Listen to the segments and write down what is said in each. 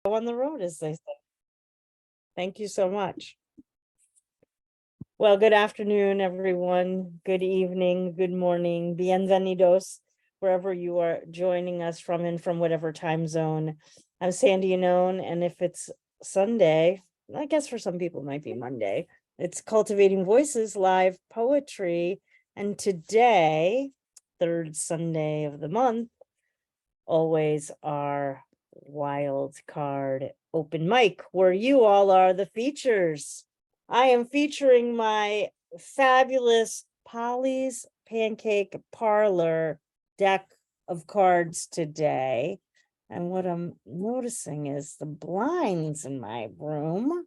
on the road, as they say. Thank you so much. Well, good afternoon, everyone. Good evening, good morning. Bienvenidos, wherever you are joining us from and from whatever time zone. I'm Sandy Yannone, and if it's Sunday, I guess for some people it might be Monday, it's Cultivating Voices live poetry. And today, third Sunday of the month, always our wild card open mic, where you all are the features. I am featuring my fabulous Polly's Pancake Parlor deck of cards today. And what I'm noticing is the blinds in my room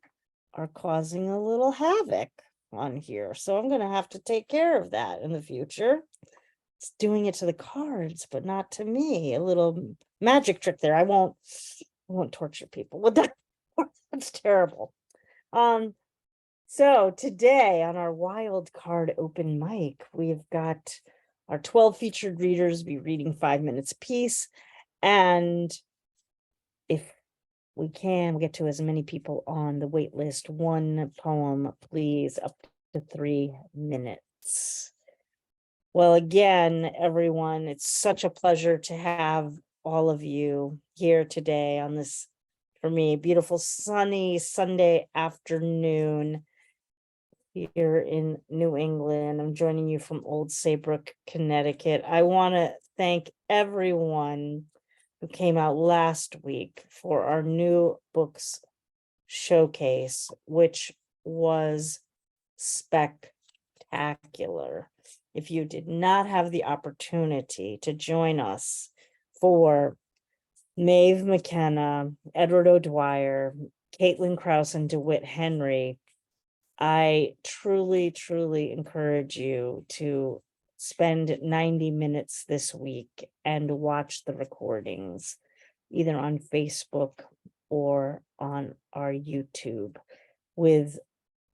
are causing a little havoc on here. So I'm going to have to take care of that in the future. It's doing it to the cards, but not to me. A little magic trick there. I won't torture people with that. That's terrible. So today on our wild card open mic, we've got our 12 featured readers be reading 5 minutes apiece. And if we can, we'll get to as many people on the wait list. One poem, please, up to 3 minutes. Well, again, everyone, it's such a pleasure to have all of you here today on this, for me, beautiful sunny Sunday afternoon here in New England. I'm joining you from Old Saybrook, Connecticut. I want to thank everyone who came out last week for our new books showcase, which was spectacular. If you did not have the opportunity to join us for Maeve McKenna, Edward O'Dwyer, Caitlin Krause, and DeWitt Henry, I truly, truly encourage you to spend 90 minutes this week and watch the recordings, either on Facebook or on our YouTube, with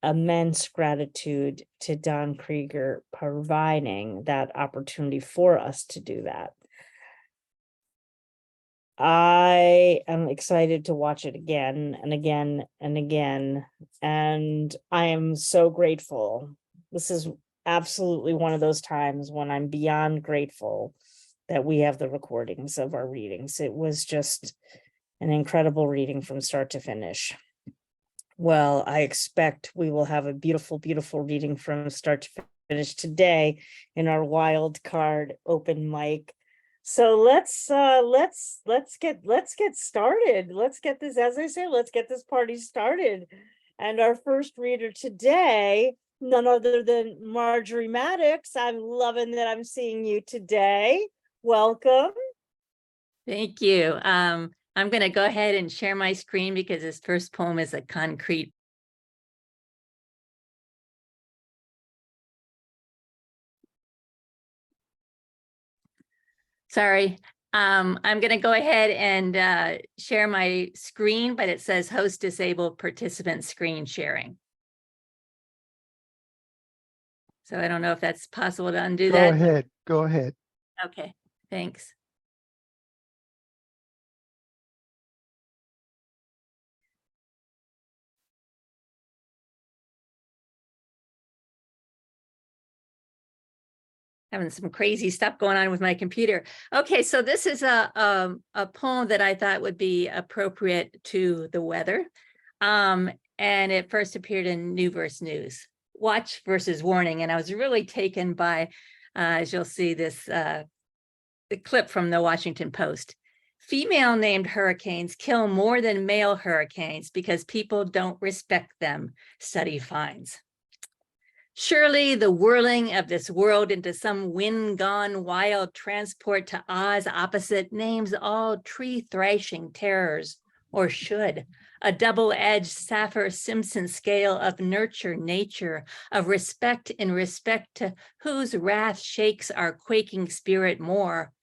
immense gratitude to Don Krieger providing that opportunity for us to do that. I am excited to watch it again and again and again, and I am so grateful. This is absolutely one of those times when I'm beyond grateful that we have the recordings of our readings. It was just an incredible reading from start to finish. Well, I expect we will have a beautiful, beautiful reading from start to finish today in our wild card open mic. So let's get started. Let's get this, as I say, let's get this party started. And our first reader today, none other than Marjorie Maddox. I'm loving that I'm seeing you today. Welcome. Thank you. I'm going to go ahead and share my screen because this first poem is a concrete. Sorry. I'm going to go ahead and share my screen, but it says host disabled participant screen sharing. So I don't know if that's possible to undo that. Go ahead. Okay, thanks. Having some crazy stuff going on with my computer. Okay, so this is a poem that I thought would be appropriate to the weather. And it first appeared in New Verse News, Watch versus Warning. And I was really taken by, as you'll see, this the clip from the Washington Post. Female named hurricanes kill more than male hurricanes because people don't respect them, study finds. Surely the whirling of this world into some wind-gone wild transport to Oz opposite names all tree-thrashing terrors, or should. A double-edged Saffir-Simpson scale of nurture nature, of respect in respect to whose wrath shakes our quaking spirit more,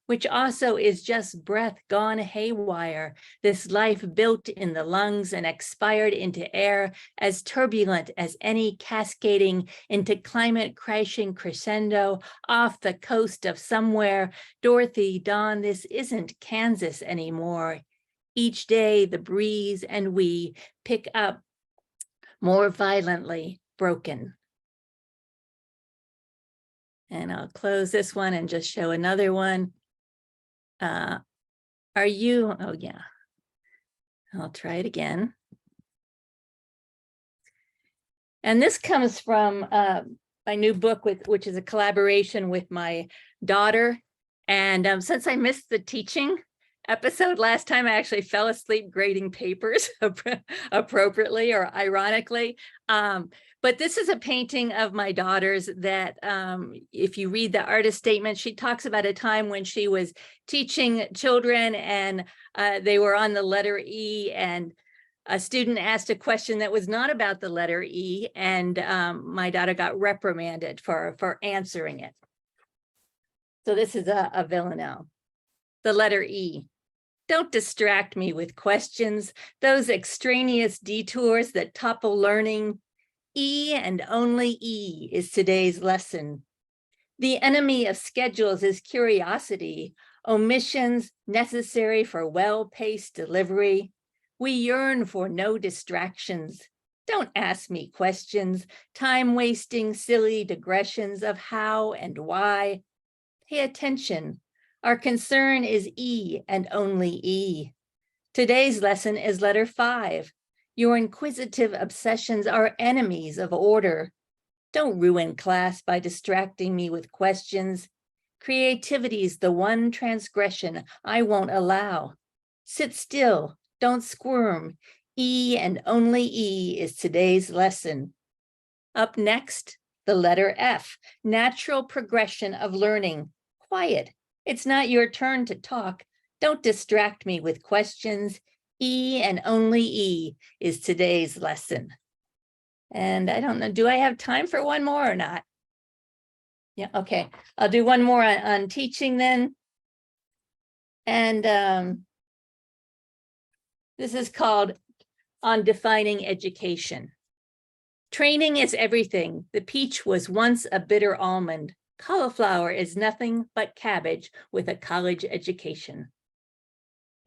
which also is just breath gone haywire, this life built in the lungs and expired into air, as turbulent as any cascading into climate crashing crescendo off the coast of somewhere. Dorothy, Dawn, this isn't Kansas anymore. Each day the breeze and we pick up more violently broken. And I'll close this one and just show another one. Are you, oh yeah, I'll try it again. And this comes from my new book, which is a collaboration with my daughter. And since I missed the teaching episode last time, I actually fell asleep grading papers appropriately or ironically. But this is a painting of my daughter's that if you read the artist statement, she talks about a time when she was teaching children and they were on the letter E, and a student asked a question that was not about the letter E, and my daughter got reprimanded for answering it. So this is a villanelle. The letter E. Don't distract me with questions, those extraneous detours that topple learning. E and only E is today's lesson. The enemy of schedules is curiosity, omissions necessary for well-paced delivery. We yearn for no distractions. Don't ask me questions, time-wasting silly digressions of how and why. Pay attention. Our concern is E and only E. Today's lesson is letter 5. Your inquisitive obsessions are enemies of order. Don't ruin class by distracting me with questions. Creativity's the one transgression I won't allow. Sit still, don't squirm. E and only E is today's lesson. Up next, the letter F, natural progression of learning. Quiet, it's not your turn to talk. Don't distract me with questions. E and only E is today's lesson. And I don't know, do I have time for one more or not? Yeah, okay. I'll do one more on teaching then. And this is called On Defining Education. Training is everything. The peach was once a bitter almond. Cauliflower is nothing but cabbage with a college education.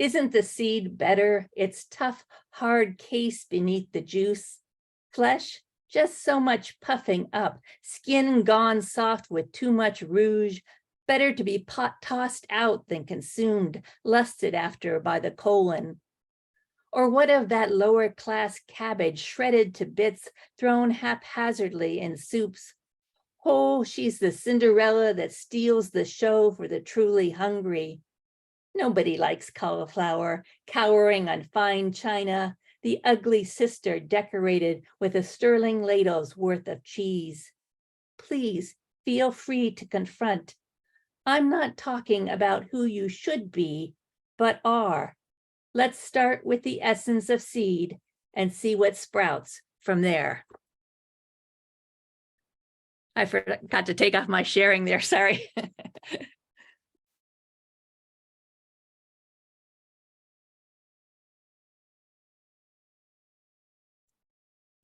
Isn't the seed better? Its tough, hard case beneath the juice. Flesh, just so much puffing up, skin gone soft with too much rouge. Better to be tossed out than consumed, lusted after by the colon. Or what of that lower class cabbage shredded to bits, thrown haphazardly in soups? Oh, she's the Cinderella that steals the show for the truly hungry. Nobody likes cauliflower, cowering on fine china, the ugly sister decorated with a sterling ladle's worth of cheese. Please feel free to confront. I'm not talking about who you should be, but are. Let's start with the essence of seed and see what sprouts from there. I forgot to take off my sharing there, sorry.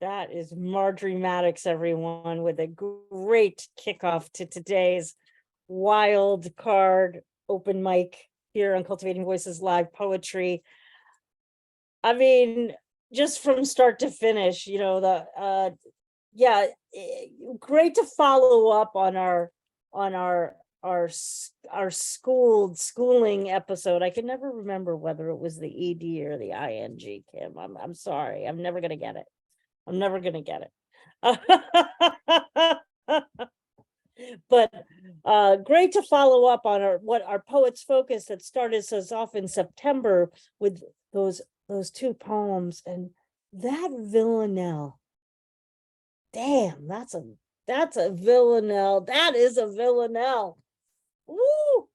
That is Marjorie Maddox, everyone, with a great kickoff to today's wild card open mic here on Cultivating Voices Live Poetry. I mean, just from start to finish, you know, great to follow up on our schooling episode. I can never remember whether it was the ED or the ING, Kim. I'm sorry. I'm never gonna get it. I'm never gonna get it. But great to follow up on our Poets Focus that started us off in September with those 2 poems, and that villanelle. Damn, that's a villanelle. That is a villanelle. Woo!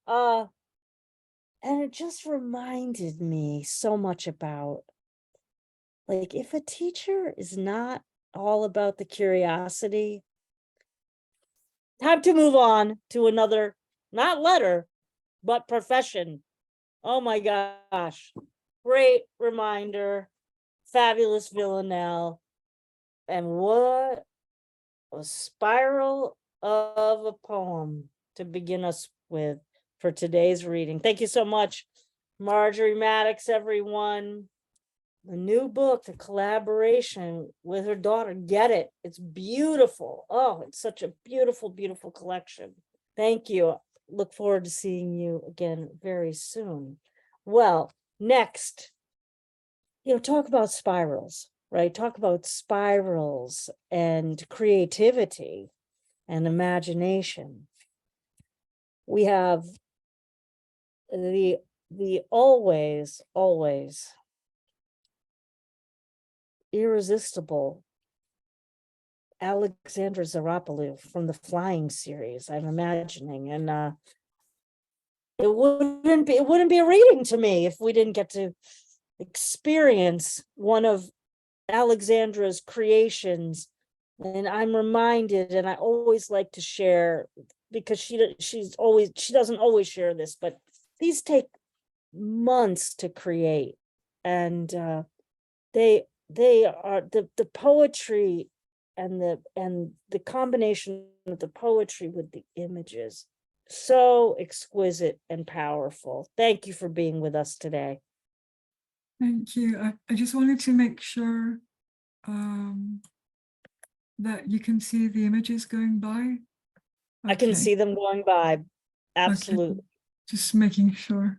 And it just reminded me so much about, like, if a teacher is not all about the curiosity, time to move on to another, not letter, but profession. Oh my gosh. Great reminder. Fabulous villanelle. And what a spiral of a poem to begin us with for today's reading. Thank you so much, Marjorie Maddox, everyone. The new book, the collaboration with her daughter. Get it. It's beautiful. Oh, it's such a beautiful, beautiful collection. Thank you. Look forward to seeing you again very soon. Well, next, talk about spirals, right? Talk about spirals and creativity and imagination. We have the always irresistible Alexandra Psarapoulou from the Flying series, I'm imagining. And it wouldn't be a reading to me if we didn't get to experience one of Alexandra's creations. And I'm reminded, and I always like to share, because she doesn't always share this, but these take months to create. And they are the poetry and the combination of the poetry with the images, so exquisite and powerful. Thank you for being with us today. Thank you. I just wanted to make sure that you can see the images going by. I can see them going by. Absolutely. Okay. Just making sure.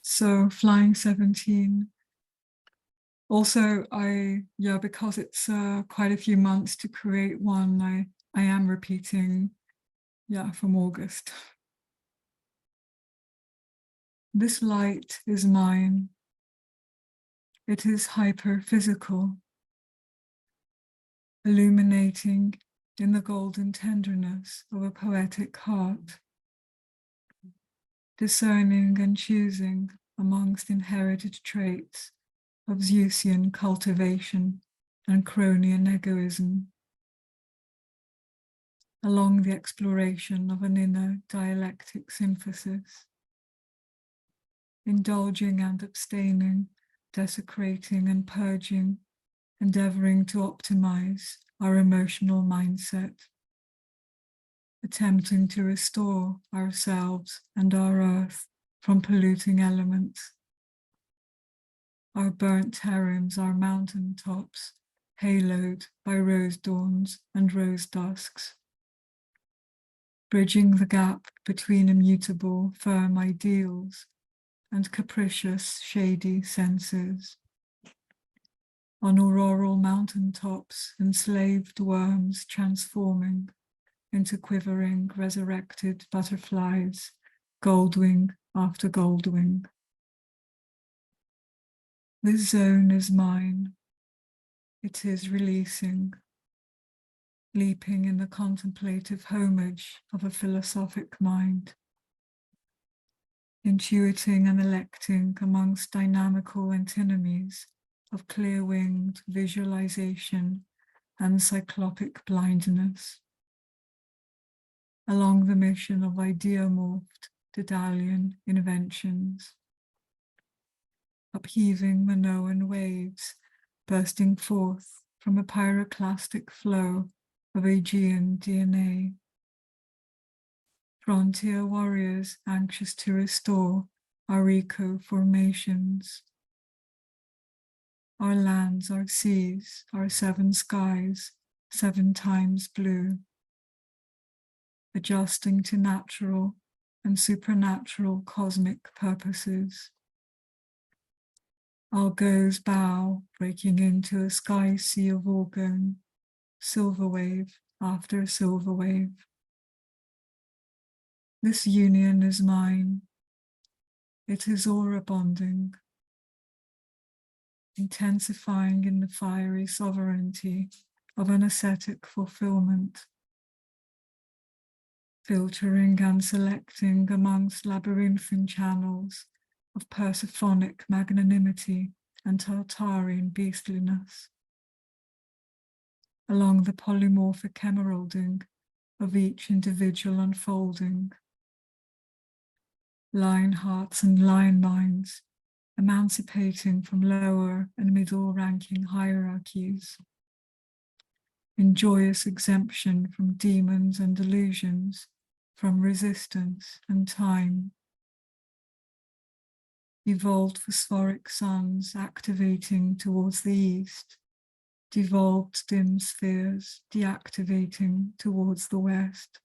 So Flying 17. Also, because it's quite a few months to create one, I am repeating, from August. This light is mine. It is hyper-physical, illuminating in the golden tenderness of a poetic heart, discerning and choosing amongst inherited traits of Zeusian cultivation and Cronian egoism, along the exploration of an inner dialectic synthesis, indulging and abstaining, desecrating and purging, endeavoring to optimize our emotional mindset, attempting to restore ourselves and our earth from polluting elements, our burnt terrains, our mountain tops, haloed by rose dawns and rose dusks, bridging the gap between immutable, firm ideals and capricious, shady senses. On auroral mountaintops, enslaved worms transforming into quivering, resurrected butterflies, goldwing after goldwing. This zone is mine. It is releasing, leaping in the contemplative homage of a philosophic mind, intuiting and electing amongst dynamical antinomies of clear-winged visualization and cyclopic blindness, along the mission of ideomorphed Daedalian inventions, upheaving Minoan waves, bursting forth from a pyroclastic flow of Aegean DNA. Frontier warriors anxious to restore our eco-formations, our lands, our seas, our seven skies, 7 times blue, adjusting to natural and supernatural cosmic purposes. Argo's bow breaking into a sky sea of orgone, silver wave after silver wave. This union is mine. It is aura bonding, intensifying in the fiery sovereignty of an ascetic fulfillment, filtering and selecting amongst labyrinthine channels of Persephonic magnanimity and Tartarian beastliness, along the polymorphic emeralding of each individual unfolding, lion hearts and lion minds, emancipating from lower and middle ranking hierarchies, in joyous exemption from demons and delusions, from resistance and time, evolved phosphoric suns activating towards the east, devolved dim spheres deactivating towards the west,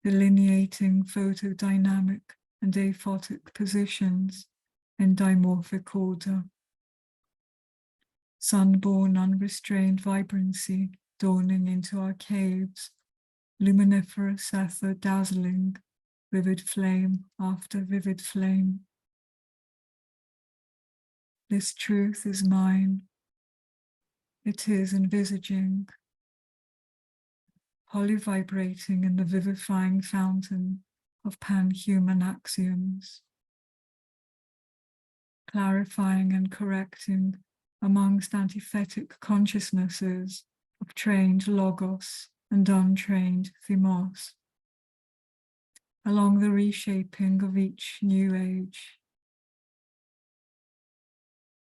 delineating photodynamic and aphotic positions in dimorphic order. Sunborn unrestrained vibrancy dawning into our caves, luminiferous ether dazzling, vivid flame after vivid flame. This truth is mine. It is envisaging, polyvibrating in the vivifying fountain of pan-human axioms, clarifying and correcting amongst antithetic consciousnesses of trained logos and untrained themos, along the reshaping of each new age,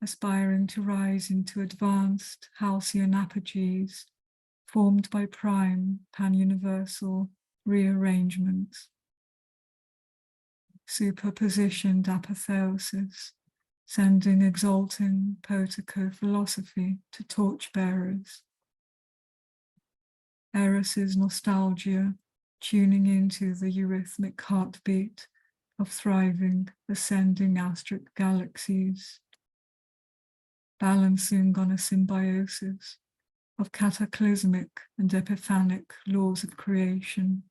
aspiring to rise into advanced halcyon apogees formed by prime pan-universal rearrangements, superpositioned apotheosis, sending exalting poetico philosophy to torchbearers. Eris's nostalgia, tuning into the eurythmic heartbeat of thriving, ascending astric galaxies, balancing on a symbiosis of cataclysmic and epiphanic laws of creation.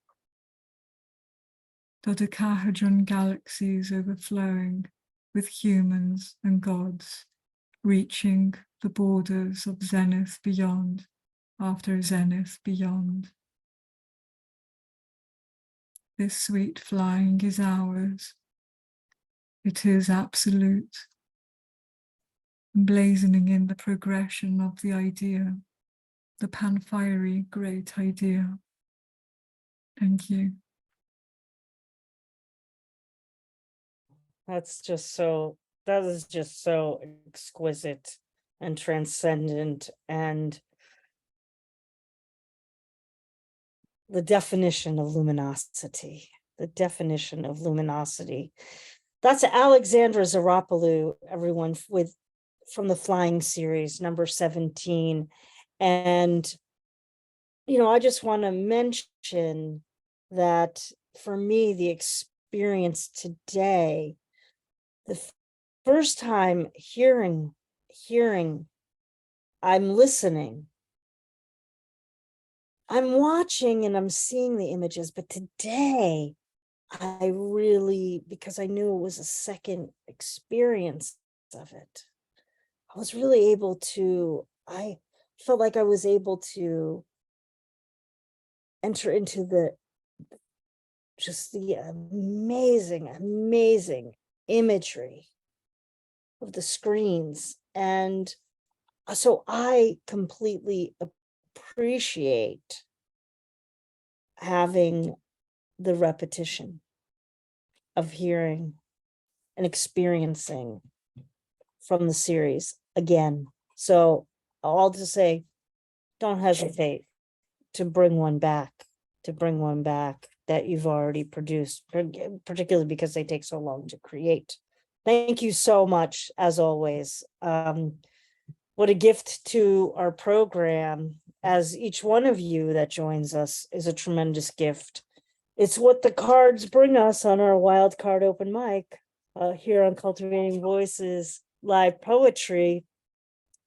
Dodecahedron galaxies overflowing with humans and gods, reaching the borders of zenith beyond after zenith beyond. This sweet flying is ours. It is absolute, emblazoning in the progression of the idea, the pan-fiery great idea. Thank you. That is just so exquisite and transcendent, and the definition of luminosity, That's Alexandra Psarapoulou, everyone, from the Flying series, number 17. And, I just want to mention that for me, the experience today, the first time hearing, I'm listening, I'm watching and I'm seeing the images, but today I really, because I knew it was a second experience of it, I was really able to, I felt like I was able to enter into the amazing imagery of the screens. And so I completely appreciate having the repetition of hearing and experiencing from the series again. So all to say, don't hesitate to bring one back that you've already produced, particularly because they take so long to create. Thank you so much, as always. What a gift to our program, as each one of you that joins us is a tremendous gift. It's what the cards bring us on our wild card open mic here on Cultivating Voices Live Poetry.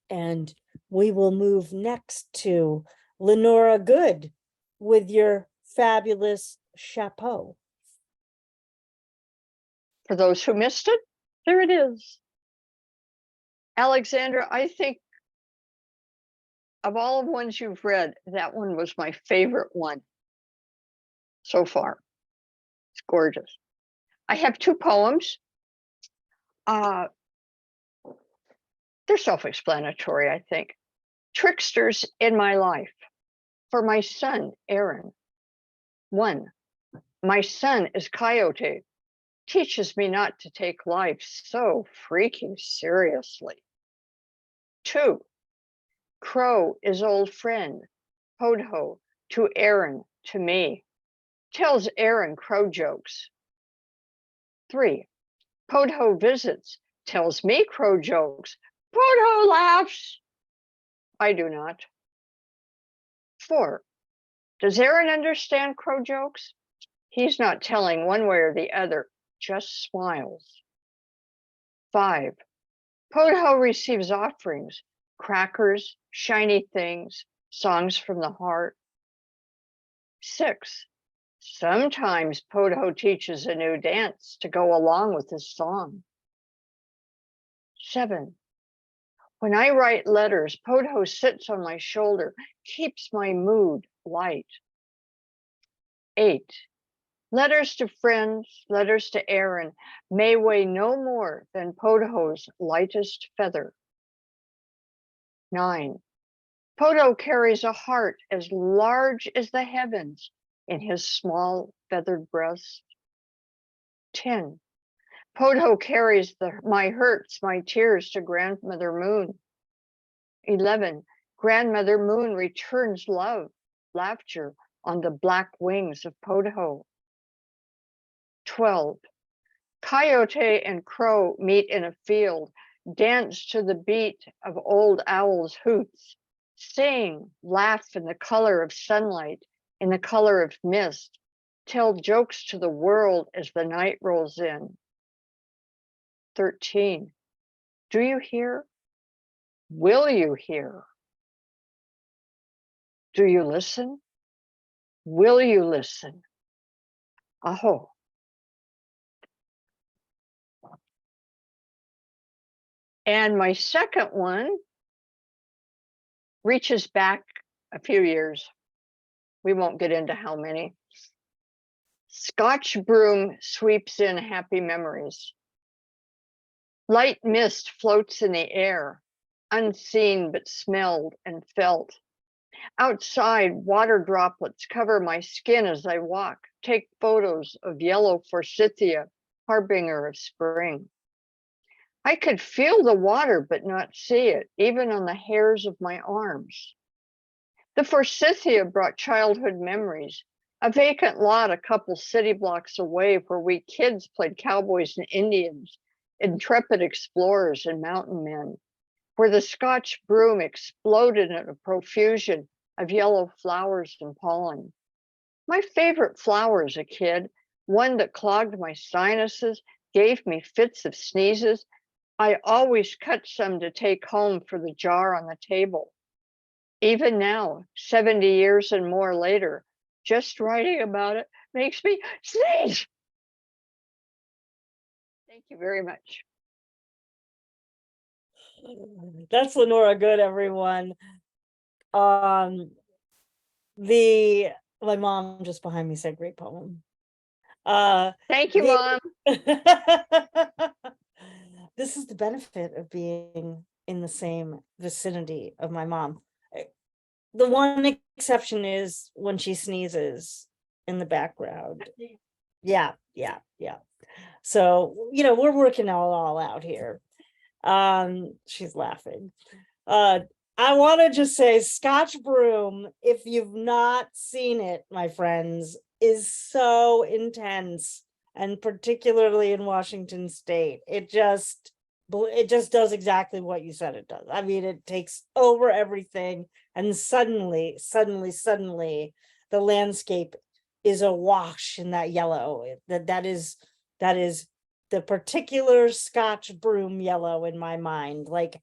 And we will move next to Lenora Good with your fabulous chapeau. For those who missed it, there it is. Alexandra, I think of all of the ones you've read, that one was my favorite one so far. It's gorgeous. I have two poems. They're self-explanatory, I think. Tricksters in my life. For my son, Aaron. 1. My son is Coyote. Teaches me not to take life so freaking seriously. 2. Crow is old friend. Hodho to Aaron, to me. Tells Aaron crow jokes. 3. Podho visits, tells me crow jokes. Podho laughs. I do not. 4. Does Aaron understand crow jokes? He's not telling one way or the other, just smiles. 5. Podho receives offerings, crackers, shiny things, songs from the heart. 6. Sometimes Podho teaches a new dance to go along with his song. 7. When I write letters, Podho sits on my shoulder, keeps my mood light. 8. Letters to friends, letters to Aaron may weigh no more than Podho's lightest feather. 9. Podho carries a heart as large as the heavens in his small feathered breast. 10. Podho carries my hurts, my tears to Grandmother Moon. 11. Grandmother Moon returns love, laughter on the black wings of Podho. 12. Coyote and crow meet in a field, dance to the beat of old owl's hoots, sing, laugh in the color of sunlight, in the color of mist, tell jokes to the world as the night rolls in. 13. Do you hear? Will you hear? Do you listen? Will you listen? Aho. And my second one reaches back a few years. We won't get into how many. Scotch broom sweeps in happy memories. Light mist floats in the air, unseen but smelled and felt. Outside, water droplets cover my skin as I walk, take photos of yellow forsythia, harbinger of spring. I could feel the water but not see it, even on the hairs of my arms. The forsythia brought childhood memories, a vacant lot a couple city blocks away where we kids played cowboys and Indians, intrepid explorers and mountain men, where the Scotch broom exploded in a profusion of yellow flowers and pollen. My favorite flower as a kid, one that clogged my sinuses, gave me fits of sneezes. I always cut some to take home for the jar on the table. Even now, 70 years and more later, just writing about it makes me sneeze. Thank you very much. That's Lenora Good, everyone. My mom just behind me said great poem. Thank you, Mom. This is the benefit of being in the same vicinity of my mom. The one exception is when she sneezes in the background. Yeah. So, we're working all out here. She's laughing. I want to just say Scotch broom, if you've not seen it, my friends, is so intense, and particularly in Washington State. It just does exactly what you said it does. I mean, it takes over everything, and suddenly the landscape is awash in that yellow. That is the particular Scotch broom yellow in my mind. Like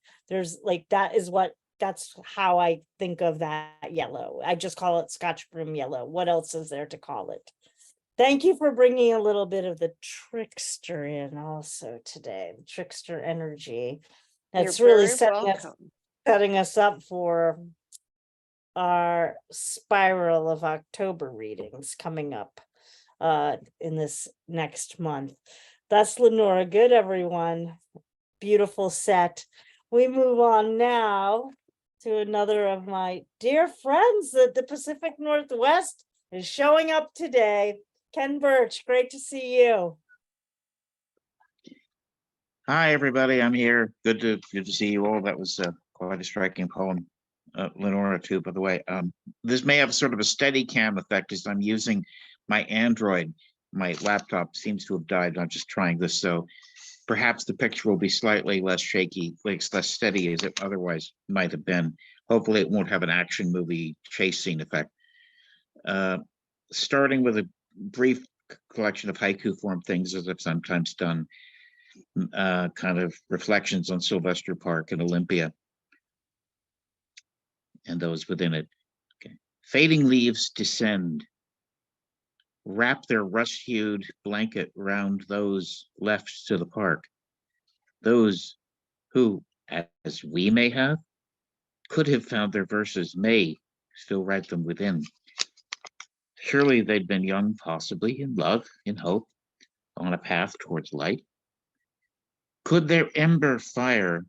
that's how I think of that yellow. I just call it Scotch broom yellow. What else is there to call it? Thank you for bringing a little bit of the trickster in also today, the trickster energy. That's You're really very setting us up for our spiral of October readings coming up in this next month. That's Lenora Good, everyone. Beautiful set. We move on now to another of my dear friends that the Pacific Northwest is showing up today. Ken Burch, great to see you. Hi, everybody. I'm here. Good to see you all. That was quite a striking poem. Lenora, too, by the way. This may have sort of a steady cam effect as I'm using my Android. My laptop seems to have died. I'm just trying this. So perhaps the picture will be slightly less shaky, like less steady as it otherwise might have been. Hopefully it won't have an action movie chase scene effect. Starting with a brief collection of haiku form things, as I've sometimes done, kind of reflections on Sylvester Park and Olympia and those within it. Okay. Fading leaves descend, wrap their rust-hued blanket round those left to the park. Those who, as we may have, could have found their verses may still write them within. Surely they'd been young, possibly, in love, in hope, on a path towards light. Could their ember fire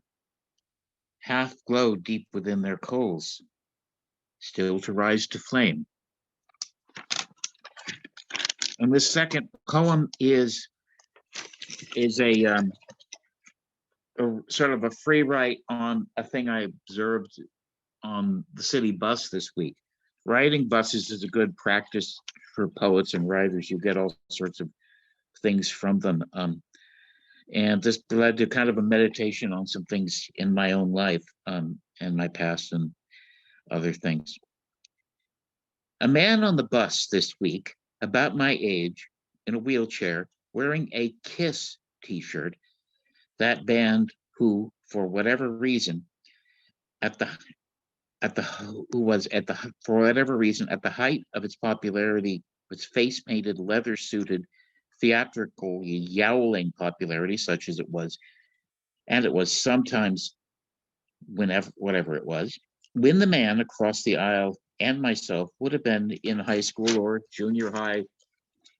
half glow deep within their coals, still to rise to flame? And this second poem is a sort of a free write on a thing I observed on the city bus this week. Riding buses is a good practice for poets and writers. You get all sorts of things from them. And this led to kind of a meditation on some things in my own life and my past and other things. A man on the bus this week, about my age, in a wheelchair, wearing a KISS t-shirt, that band who, for whatever reason, for whatever reason, at the height of its popularity, its face-painted, leather-suited, theatrical, yowling popularity, such as it was, and it was sometimes, whatever it was, when the man across the aisle and myself would have been in high school or junior high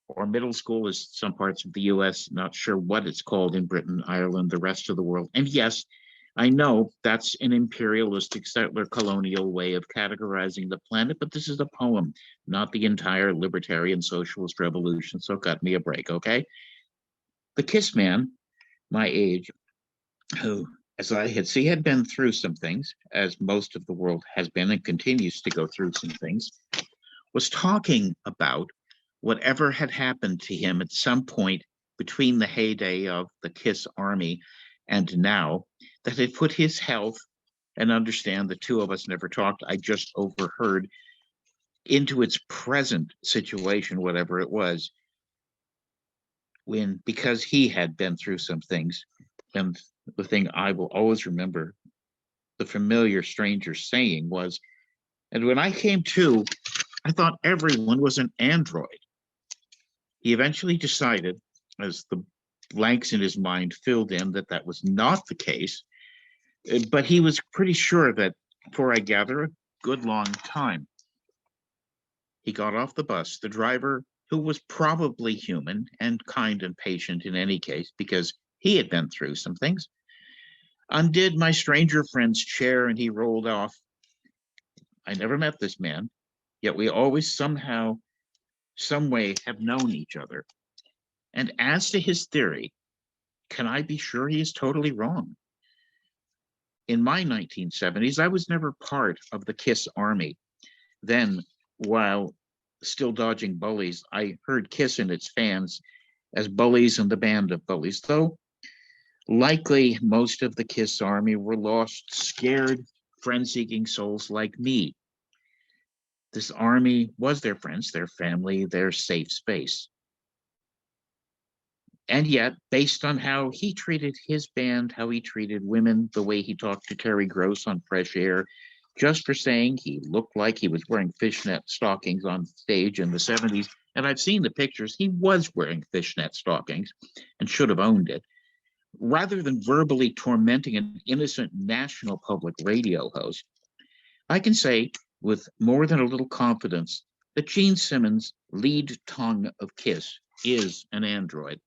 or middle school, as some parts of the US, not sure what it's called in Britain, Ireland, the rest of the world. And yes, I know that's an imperialistic settler colonial way of categorizing the planet, but this is a poem, not the entire libertarian socialist revolution. So cut me a break, okay? The KISS man, my age, who, as I had seen, had been through some things, as most of the world has been and continues to go through some things, was talking about whatever had happened to him at some point between the heyday of the KISS army and now, that had put his health, and understand the two of us never talked, I just overheard, into its present situation, whatever it was, because he had been through some things. And the thing I will always remember, the familiar stranger saying was, and when I came to, I thought everyone was an android. He eventually decided, as the blanks in his mind filled in, that that was not the case, but he was pretty sure that for, I gather, a good long time. He got off the bus. The driver, who was probably human and kind and patient in any case, because he had been through some things, undid my stranger friend's chair and he rolled off. I never met this man, yet we always somehow, some way have known each other. And as to his theory, can I be sure he is totally wrong? In my 1970s, I was never part of the KISS army. Then, while still dodging bullies, I heard KISS and its fans as bullies and the band of bullies, though likely most of the KISS army were lost, scared, friend-seeking souls like me. This army was their friends, their family, their safe space. And yet, based on how he treated his band, how he treated women, the way he talked to Terri Gross on Fresh Air, just for saying he looked like he was wearing fishnet stockings on stage in the 70s, and I've seen the pictures, he was wearing fishnet stockings and should have owned it. Rather than verbally tormenting an innocent national public radio host, I can say with more than a little confidence that Gene Simmons' lead tongue of KISS is an android.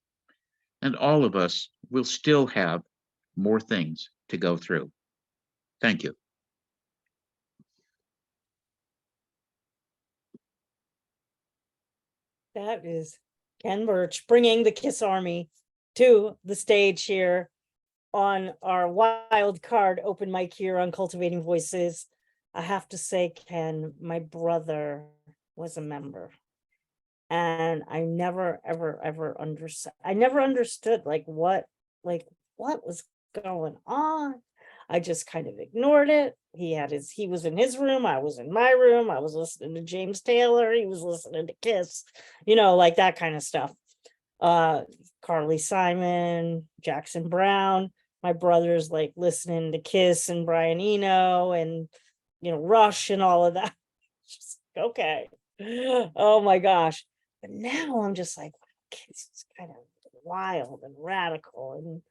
And all of us will still have more things to go through. Thank you. That is Ken Burch bringing the KISS Army to the stage here on our wild card open mic here on Cultivating Voices. I have to say, Ken, my brother was a member. And I never, ever, ever understood like what like, what was going on? I just kind of ignored it. He was in his room, I was in my room, I was listening to James Taylor, he was listening to Kiss, like that kind of stuff. Carly Simon, Jackson Brown, my brother's like listening to Kiss and Brian Eno and Rush and all of that. Just okay. Oh my gosh. But now I'm just like, Kiss is kind of wild and radical, and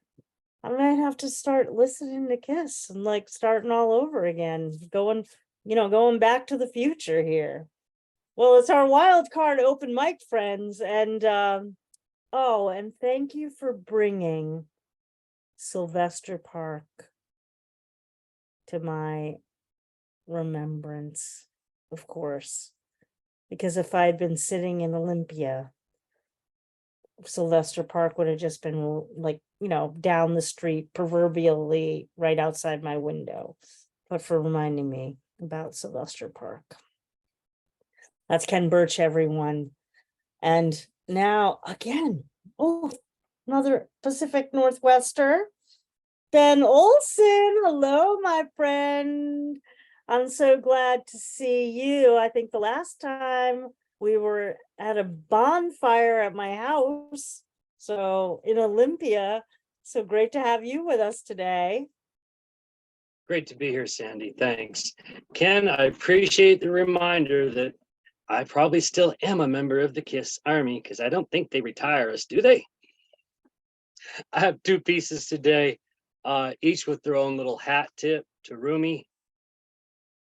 I might have to start listening to Kiss and like starting all over again, going back to the future here. Well, it's our wild card open mic, friends, and and thank you for bringing Sylvester Park to my remembrance, of course, because if I'd been sitting in Olympia, Sylvester Park would have just been like, down the street, proverbially right outside my window. But for reminding me about Sylvester Park. That's Ken Burch, everyone. And now again, another Pacific Northwester, Ben Olson. Hello, my friend. I'm so glad to see you. I think the last time we were at a bonfire at my house, so in Olympia. So great to have you with us today. Great to be here, Sandy. Thanks. Ken, I appreciate the reminder that I probably still am a member of the KISS Army, because I don't think they retire us, do they? I have two pieces today, each with their own little hat tip to Rumi.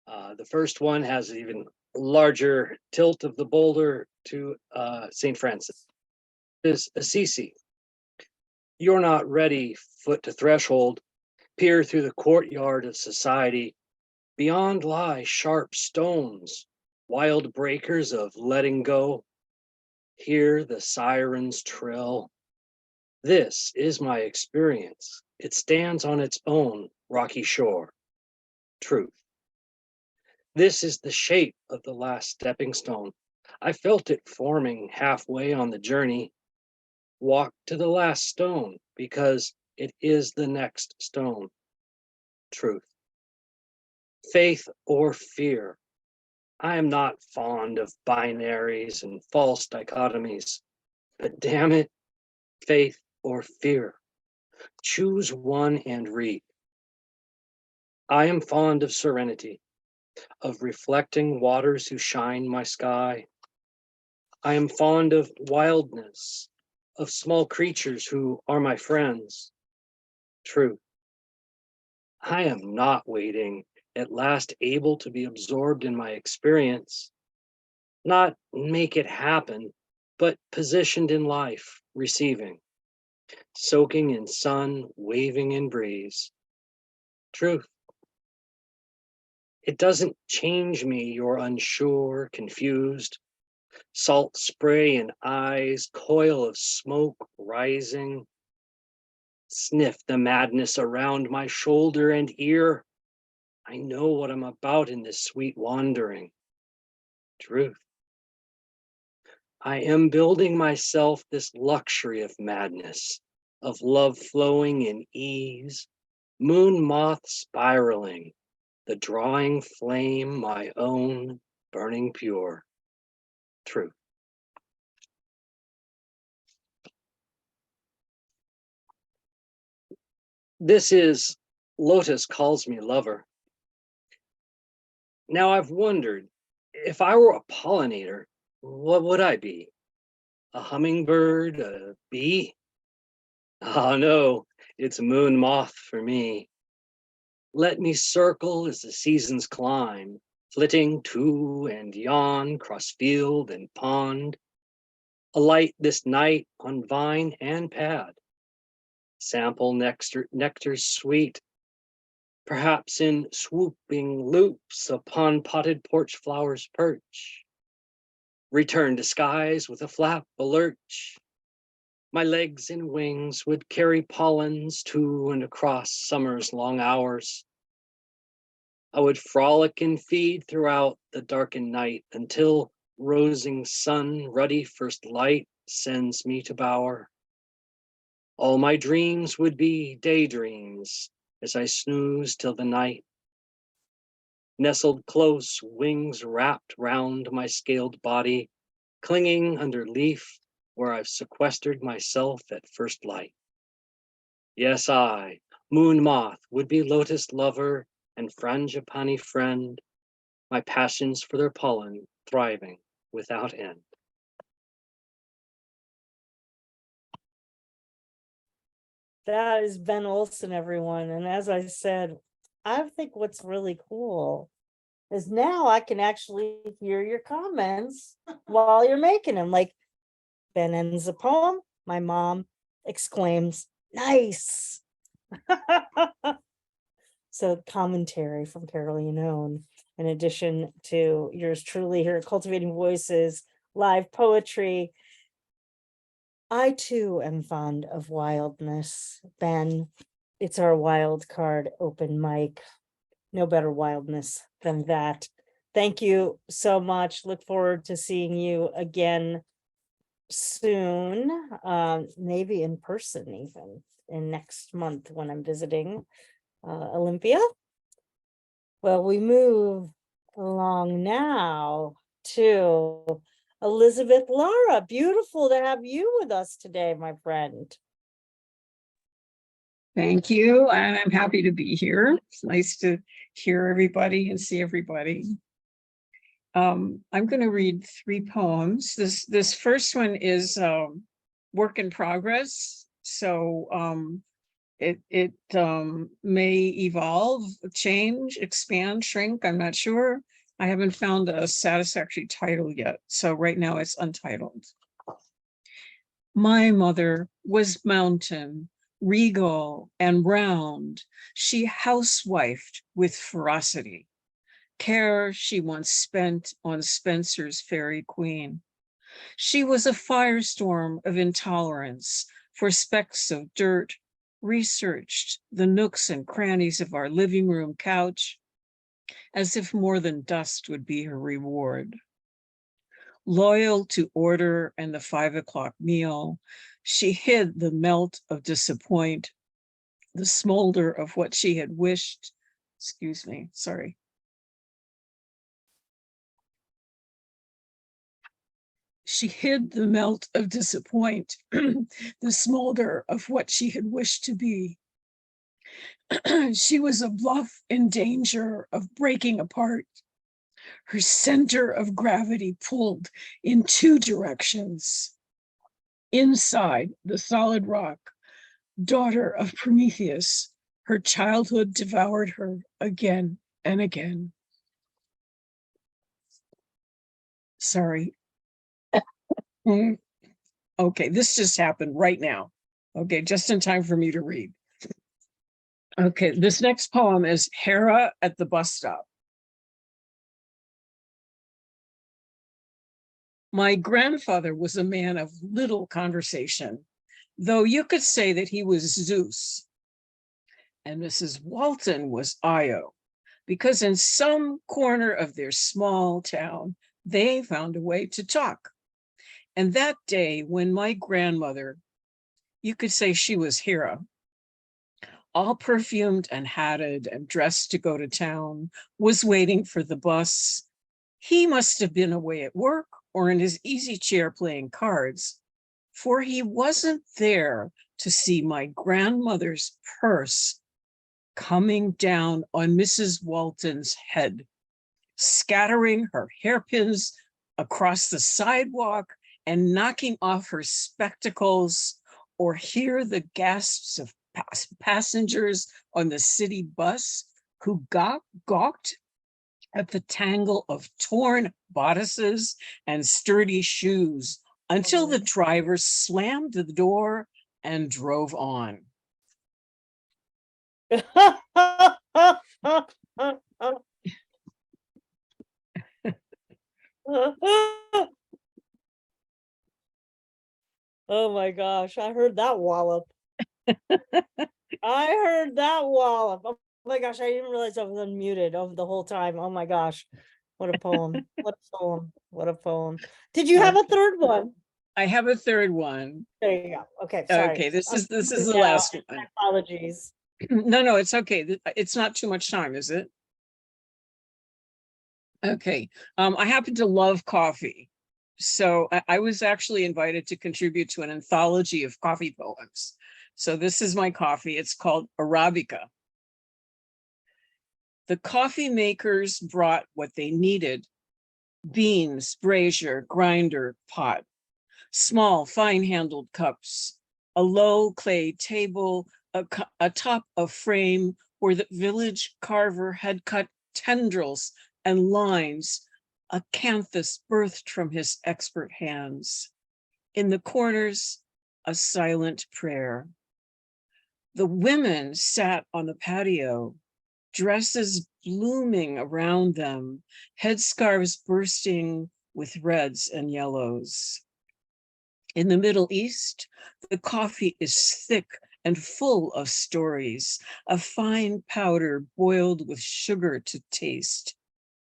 The first one has an even larger tilt of the boulder to St. Francis. Is Assisi. You're not ready, foot to threshold. Peer through the courtyard of society. Beyond lie sharp stones, wild breakers of letting go. Hear the sirens trill. This is my experience. It stands on its own rocky shore. Truth. This is the shape of the last stepping stone. I felt it forming halfway on the journey. Walk to the last stone because it is the next stone. Truth. Faith or fear. I am not fond of binaries and false dichotomies, but damn it, faith or fear. Choose one and read. I am fond of serenity, of reflecting waters who shine my sky. I am fond of wildness, of small creatures who are my friends. Truth. I am not waiting, at last able to be absorbed in my experience, not make it happen, but positioned in life, receiving, soaking in sun, waving in breeze. Truth. It doesn't change me, you're unsure, confused, salt spray in eyes, coil of smoke rising. Sniff the madness around my shoulder and ear. I know what I'm about in this sweet wandering. Truth. I am building myself this luxury of madness, of love flowing in ease, moon moth spiraling, the drawing flame my own, burning pure. Truth. This is Lotus Calls Me Lover. Now I've wondered, if I were a pollinator, what would I be? A hummingbird, a bee? Ah, no, it's a moon moth for me. Let me circle as the seasons climb, flitting to and yon, cross field and pond. Alight this night on vine and pad. Sample nectar's sweet, perhaps in swooping loops upon potted porch flowers perch. Return to skies with a flap, a lurch. My legs and wings would carry pollens to and across summer's long hours. I would frolic and feed throughout the darkened night until rosing sun, ruddy first light sends me to bower. All my dreams would be daydreams as I snooze till the night. Nestled close, wings wrapped round my scaled body, clinging under leaf where I've sequestered myself at first light. Yes, I, moon moth, would-be lotus lover and frangipani friend, my passions for their pollen thriving without end. That is Ben Olson, everyone. And as I said, I think what's really cool is now I can actually hear your comments while you're making them. Like, Ben ends the poem, my mom exclaims, "Nice." So commentary from Carol Yannone, in addition to yours truly here at Cultivating Voices, live poetry. I too am fond of wildness, Ben. It's our wild card open mic. No better wildness than that. Thank you so much. Look forward to seeing you again soon, maybe in person even in next month when I'm visiting Olympia. Well, we move along now to Elizabeth Lara. Beautiful to have you with us today, my friend. Thank you, and I'm happy to be here. It's nice to hear everybody and see everybody. I'm going to read 3 poems. This first one is work in progress, so it may evolve, change, expand, shrink. I'm not sure. I haven't found a satisfactory title yet, so right now it's untitled. My mother was mountain, regal and round. She housewifed with ferocity. Care she once spent on Spencer's Fairy Queen. She was a firestorm of intolerance for specks of dirt, researched the nooks and crannies of our living room couch, as if more than dust would be her reward. Loyal to order and the 5 o'clock meal, she hid the melt of disappoint, the smolder of what she had wished. Excuse me, sorry. She hid the melt of disappoint, the smolder of what she had wished to be. She was a bluff in danger of breaking apart. Her center of gravity pulled in 2 directions. Inside the solid rock, daughter of Prometheus, her childhood devoured her again and again. Sorry. Okay, this just happened right now. Okay, just in time for me to read. Okay, this next poem is Hera at the Bus Stop. My grandfather was a man of little conversation, though you could say that he was Zeus. And Mrs. Walton was Io, because in some corner of their small town, they found a way to talk. And that day when my grandmother, you could say she was Hera, all perfumed and hatted and dressed to go to town, was waiting for the bus. He must have been away at work or in his easy chair playing cards, for he wasn't there to see my grandmother's purse coming down on Mrs. Walton's head, scattering her hairpins across the sidewalk and knocking off her spectacles, or hear the gasps of passengers on the city bus who gawked at the tangle of torn bodices and sturdy shoes until the driver slammed the door and drove on. Oh my gosh, I heard that wallop. I heard that wallop. Oh my gosh, I didn't realize I was unmuted over the whole time. Oh my gosh. What a poem. What a poem. What a poem. Did you have a third one? I have a third one. There you go. Okay, sorry. Okay, this is the Yeah, last one. my apologies. No, it's okay. It's not too much time, is it? Okay. I happen to love coffee. So I was actually invited to contribute to an anthology of coffee poems. So this is my coffee. It's called Arabica. The coffee makers brought what they needed: beans, brazier, grinder, pot, small, fine-handled cups, a low clay table, atop a frame where the village carver had cut tendrils and lines, a canthus birthed from his expert hands. In the corners, a silent prayer. The women sat on the patio, dresses blooming around them, headscarves bursting with reds and yellows. In the Middle East, the coffee is thick and full of stories, a fine powder boiled with sugar to taste.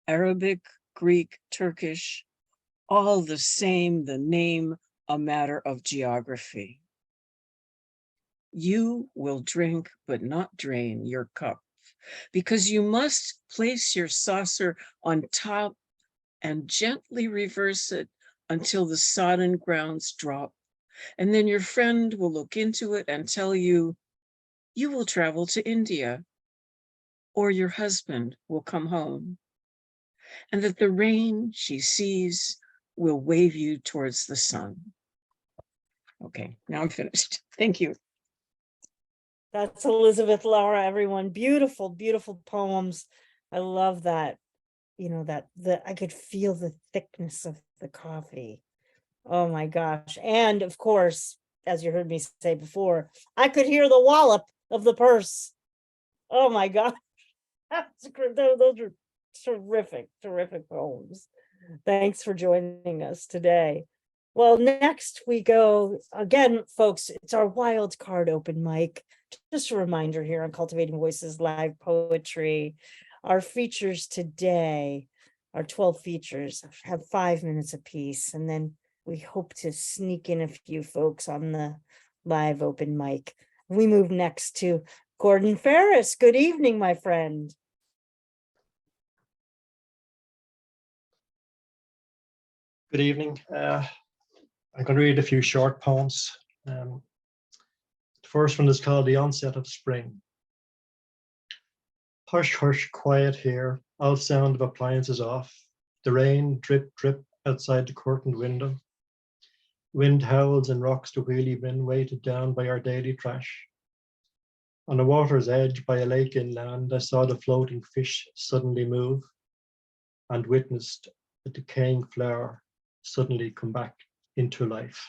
Arabic, Greek, Turkish, all the same, the name a matter of geography. You will drink but not drain your cup, because you must place your saucer on top and gently reverse it until the sodden grounds drop. And then your friend will look into it and tell you, you will travel to India, or your husband will come home, and that the rain she sees will wave you towards the sun. Okay, now I'm finished. Thank you. That's Elizabeth Lara, everyone. Beautiful, beautiful poems. I love that. You know, that I could feel the thickness of the coffee. Oh my gosh. And of course, as you heard me say before, I could hear the wallop of the purse. Oh my gosh. Those are terrific, terrific poems. Thanks for joining us today. Well, next we go again, folks. It's our wild card open mic. Just a reminder here on Cultivating Voices Live Poetry. Our features today, our 12 features, have 5 minutes apiece, and then we hope to sneak in a few folks on the live open mic. We move next to Gordon Ferris. Good evening, my friend. Good evening. I'm going to read a few short poems. The first one is called The Onset of Spring. Hush, hush, quiet here, all sound of appliances off. The rain drip, drip outside the curtained window. Wind howls and rocks the wheelie bin weighted down by our daily trash. On the water's edge by a lake inland, I saw the floating fish suddenly move and witnessed a decaying flower suddenly come back into life.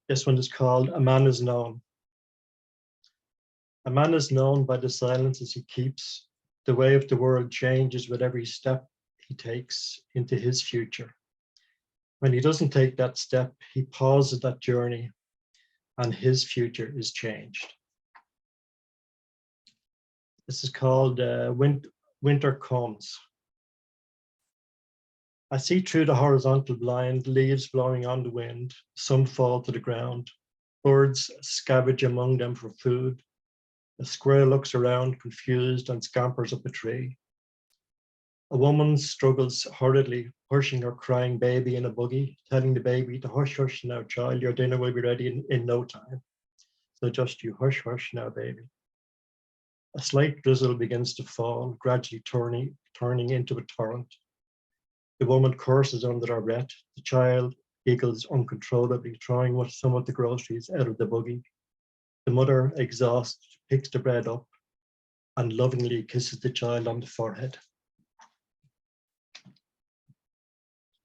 This one is called A Man Is Known. A man is known by the silences he keeps. The way of the world changes with every step he takes into his future. When he doesn't take that step, he pauses that journey and his future is changed. This is called Winter Comes. I see through the horizontal blind, leaves blowing on the wind. Some fall to the ground. Birds scavenge among them for food. A squirrel looks around, confused, and scampers up a tree. A woman struggles hurriedly, pushing her crying baby in a buggy, telling the baby to hush, hush now, child, your dinner will be ready in no time. So just you hush, hush now, baby. A slight drizzle begins to fall, gradually turning into a torrent. The woman curses under her breath. The child giggles uncontrollably, throwing some of the groceries out of the buggy. The mother, exhausted, picks the bread up and lovingly kisses the child on the forehead.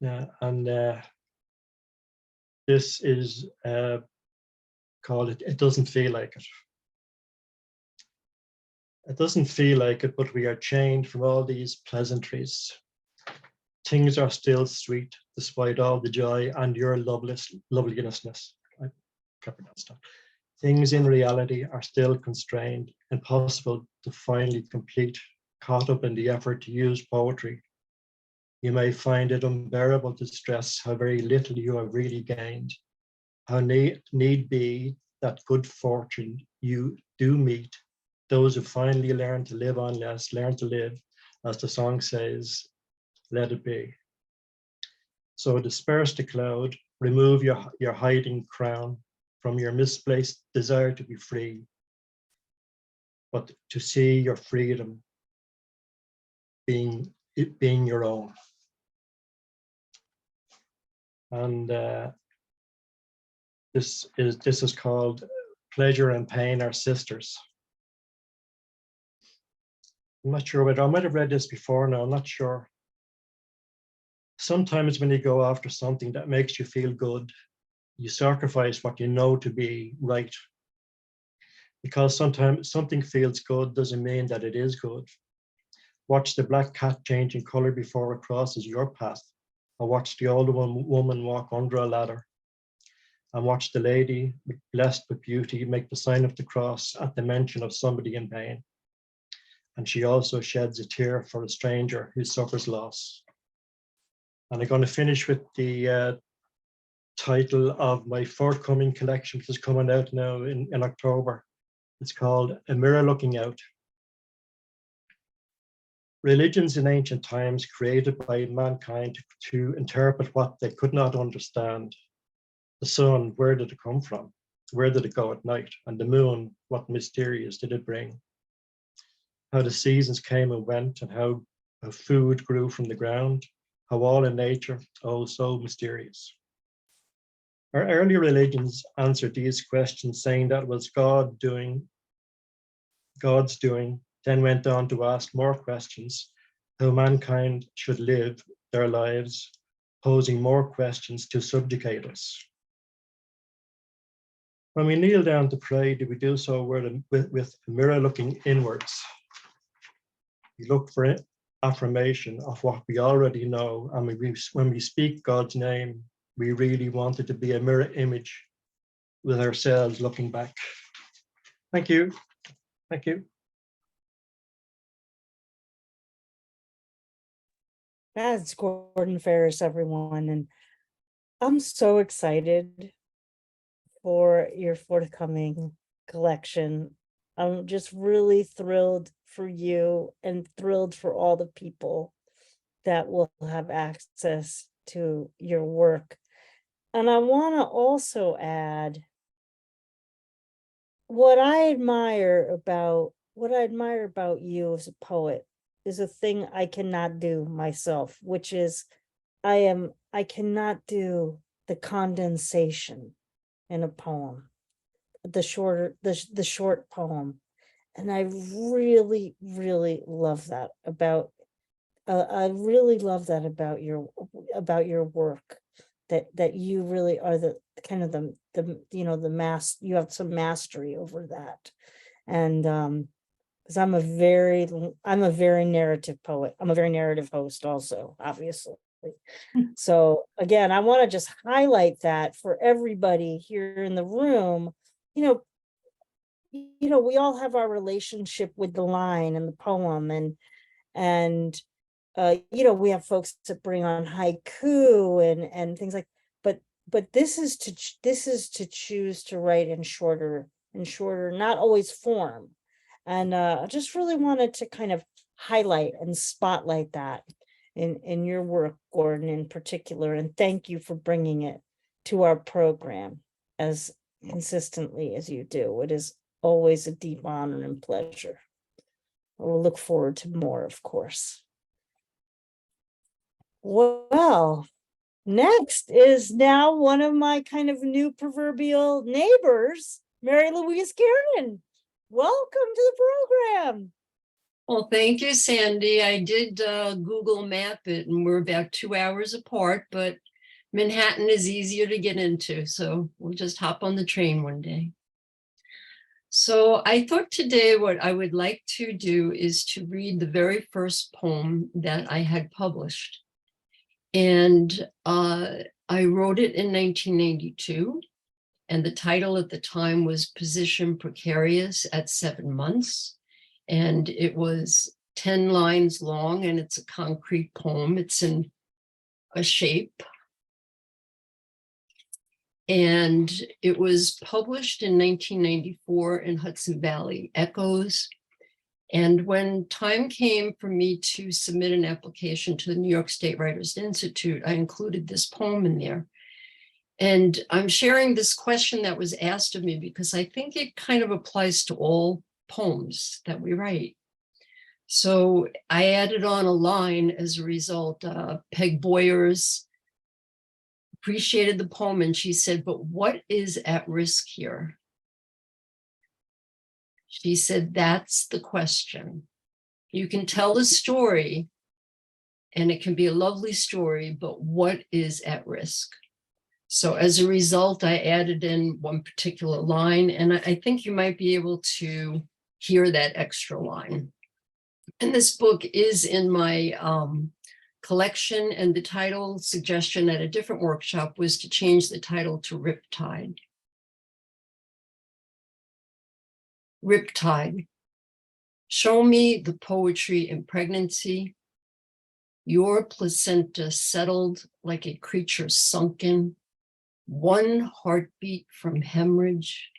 Yeah, and this is called It Doesn't Feel Like It. It doesn't feel like it, but we are chained from all these pleasantries. Things are still sweet, despite all the joy and your loveliness. I covered that stuff. Things in reality are still constrained, impossible to finally complete, caught up in the effort to use poetry You may find it unbearable to stress how very little you have really gained, how need be that good fortune you do meet. Those who finally learn to live on less, learn to live, as the song says, let it be. So disperse the cloud, remove your hiding crown from your misplaced desire to be free, but to see your freedom being your own. And this is called Pleasure and Pain Are Sisters. I'm not sure whether I might have read this before now, I'm not sure. Sometimes when you go after something that makes you feel good, you sacrifice what you know to be right. Because sometimes something feels good doesn't mean that it is good. Watch the black cat change in color before it crosses your path. Or watch the older woman walk under a ladder. And watch the lady, blessed with beauty, make the sign of the cross at the mention of somebody in pain. And she also sheds a tear for a stranger who suffers loss. And I'm going to finish with the title of my forthcoming collection, which is coming out now in October. It's called A Mirror Looking Out. Religions in ancient times created by mankind to interpret what they could not understand. The sun, where did it come from? Where did it go at night? And the moon, what mysterious did it bring? How the seasons came and went, and how food grew from the ground, how all in nature, oh, so mysterious. Our early religions answered these questions, saying that was God's doing, then went on to ask more questions, how mankind should live their lives, posing more questions to subjugate us. When we kneel down to pray, do we do so with a mirror looking inwards? We look for affirmation of what we already know, and when we speak God's name, we really want it to be a mirror image with ourselves looking back. Thank you. Thank you. That's Gordon Ferris, everyone. And I'm so excited for your forthcoming collection. I'm just really thrilled for you and thrilled for all the people that will have access to your work. And I want to also add what I admire about you as a poet is a thing I cannot do myself, which is I cannot do the condensation in a poem, the short poem. And I really, really love that about your work, that you really are the kind of the you have some mastery over that. And because I'm a very narrative poet. I'm a very narrative host also, obviously. So again, I want to just highlight that for everybody here in the room. We all have our relationship with the line and the poem, and we have folks that bring on haiku and things like, but this is to choose to write in shorter, not always form. And I just really wanted to kind of highlight and spotlight that in your work, Gordon, in particular. And thank you for bringing it to our program as consistently as you do. It is always a deep honor and pleasure. We'll look forward to more, of course. Well, next is now one of my kind of new proverbial neighbors, Mary Louise Kiernan. Welcome to the program. Well, thank you, Sandy. I did Google map it, and we're about 2 hours apart, but Manhattan is easier to get into, so we'll just hop on the train one day. So I thought today what I would like to do is to read the very first poem that I had published. And I wrote it in 1992, and the title at the time was Position Precarious at 7 Months. And it was 10 lines long, and it's a concrete poem. It's in a shape. And it was published in 1994 in Hudson Valley Echoes. And when time came for me to submit an application to the New York State Writers Institute, I included this poem in there. And I'm sharing this question that was asked of me because I think it kind of applies to all poems that we write. So I added on a line as a result. Peg Boyers appreciated the poem, and she said, "But what is at risk here?" She said, "That's the question. You can tell a story, and it can be a lovely story, but what is at risk?" So as a result, I added in one particular line, and I think you might be able to hear that extra line. And this book is in my collection, and the title suggestion at a different workshop was to change the title to Riptide. Riptide. Show me the poetry in pregnancy. Your placenta settled like a creature sunken, one heartbeat from hemorrhage.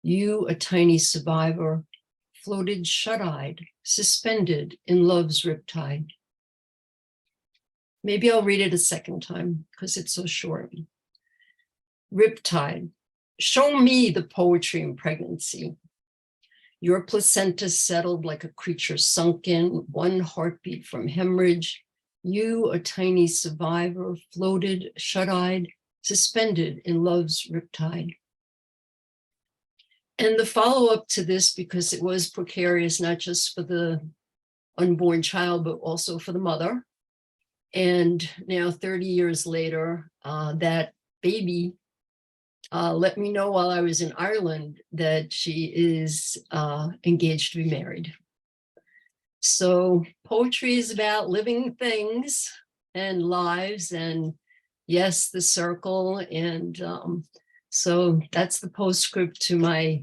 You, a tiny survivor, floated shut-eyed, suspended in love's riptide. Maybe I'll read it a second time because it's so short. Riptide. Show me the poetry in pregnancy. Your placenta settled like a creature sunken, one heartbeat from hemorrhage. You, a tiny survivor, floated, shut-eyed, suspended in love's riptide. And the follow-up to this, because it was precarious, not just for the unborn child, but also for the mother. And now 30 years later, that baby let me know while I was in Ireland that she is engaged to be married. So poetry is about living things and lives, and yes, the circle. And so that's the postscript to my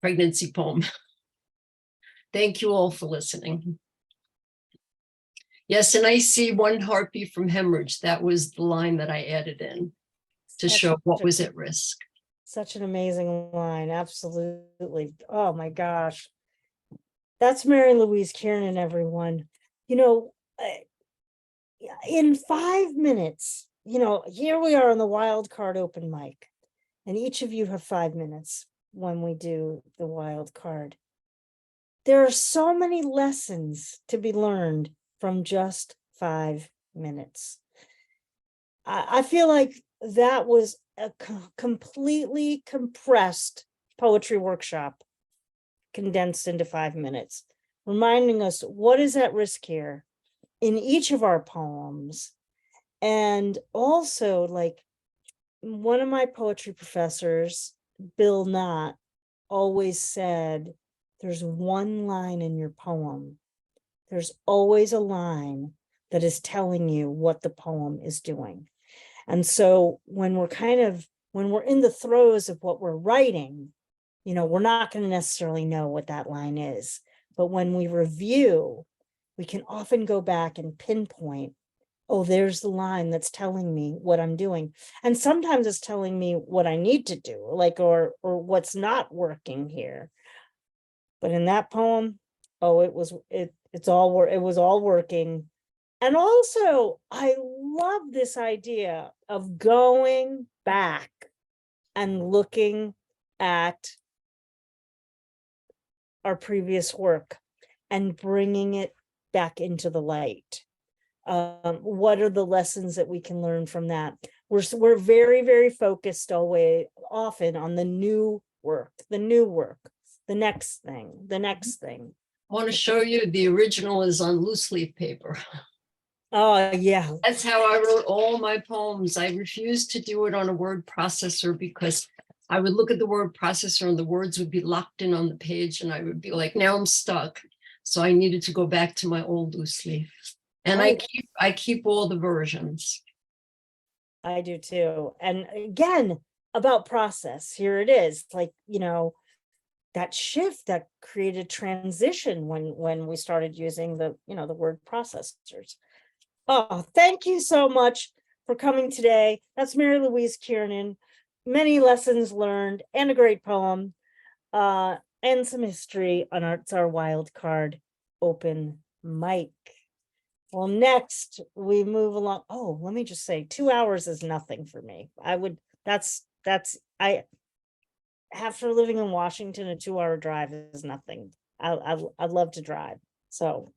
pregnancy poem. Thank you all for listening. Yes, and I see one heartbeat from hemorrhage. That was the line that I added in to show what was at risk. Such an amazing line. Absolutely. Oh my gosh. That's Mary Louise Kiernan, everyone. You know, in 5 minutes, you know, here we are on the wild card open mic, and each of you have 5 minutes when we do the wild card. There are so many lessons to be learned from just 5 minutes. I feel like that was a completely compressed poetry workshop, condensed into 5 minutes, reminding us what is at risk here in each of our poems. And also, like, one of my poetry professors, Bill Knott, always said, there's one line in your poem. There's always a line that is telling you what the poem is doing. And so when we're in the throes of what we're writing, you know, we're not going to necessarily know what that line is. But when we review, we can often go back and pinpoint, oh, there's the line that's telling me what I'm doing. And sometimes it's telling me what I need to do, like, or what's not working here. But in that poem, oh, it was all working. And also, I love this idea of going back and looking at our previous work and bringing it back into the light. What are the lessons that we can learn from that? We're very, very focused often on the new work, the next thing. I want to show you the original is on loose leaf paper. Oh, yeah. That's how I wrote all my poems. I refused to do it on a word processor because I would look at the word processor and the words would be locked in on the page and I would be like, now I'm stuck. So I needed to go back to my old loose leaf. And I keep all the versions. I do too. And again, about process, here it is. Like, you know, that shift that created transition when we started using the word processors. Oh, thank you so much for coming today. That's Mary Louise Kiernan. Many lessons learned and a great poem, and some history on Arts Our Wild Card open mic. Well, next we move along. Oh, let me just say 2 hours is nothing for me. After living in Washington, a 2-hour drive is nothing. I'd love to drive. So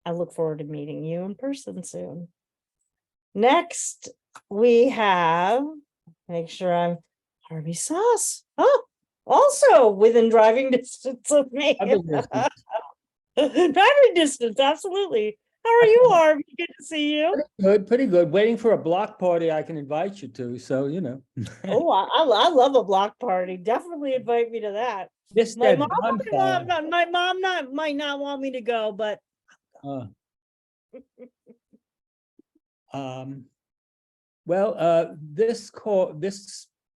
I look forward to meeting you in person soon. Next, we have, make sure I'm Harvey Soss. Oh, also within driving distance of me. Driving distance, absolutely. How are you, Harvey? Good to see you. Pretty good. Waiting for a block party I can invite you to. So, you know. Oh, I love a block party. Definitely invite me to that. This My that mom, bonfire. my mom might not want me to go, but this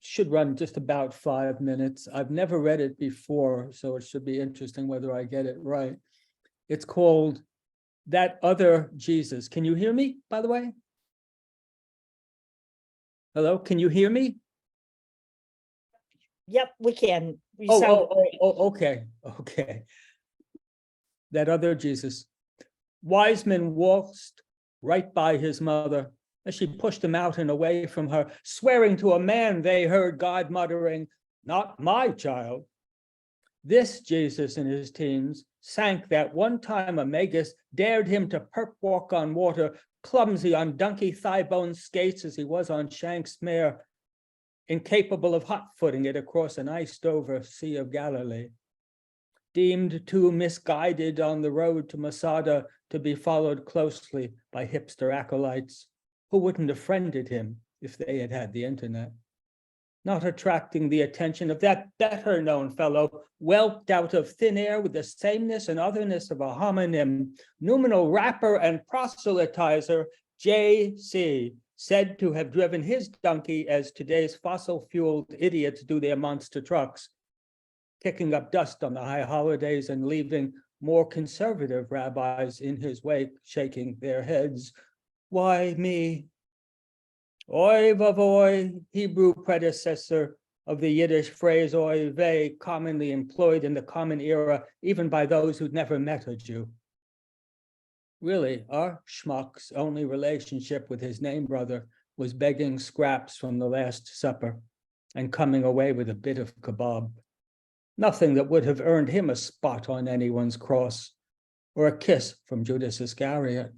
should run just about 5 minutes. I've never read it before, so it should be interesting whether I get it right. It's called That Other Jesus. Can you hear me, by the way? Hello, can you hear me? yep, we can. You sound great. Okay. That other Jesus. Wiseman waltzed right by his mother as she pushed him out and away from her, swearing to a man they heard God muttering, "Not my child." This Jesus in his teens sank that one time a magus dared him to perp walk on water, clumsy on donkey thigh bone skates as he was on Shank's mare, incapable of hot-footing it across an iced-over Sea of Galilee. Deemed too misguided on the road to Masada to be followed closely by hipster acolytes who wouldn't have friended him if they had had the internet. Not attracting the attention of that better-known fellow, whelped out of thin air with the sameness and otherness of a homonym, numinal rapper and proselytizer J.C., said to have driven his donkey as today's fossil-fueled idiots do their monster trucks, kicking up dust on the high holidays and leaving more conservative rabbis in his wake, shaking their heads. Why me? Oy vavoy, Hebrew predecessor of the Yiddish phrase oy vey, commonly employed in the Common Era, even by those who'd never met a Jew. Really, our schmuck's only relationship with his name brother was begging scraps from the Last Supper and coming away with a bit of kebab. Nothing that would have earned him a spot on anyone's cross or a kiss from Judas Iscariot.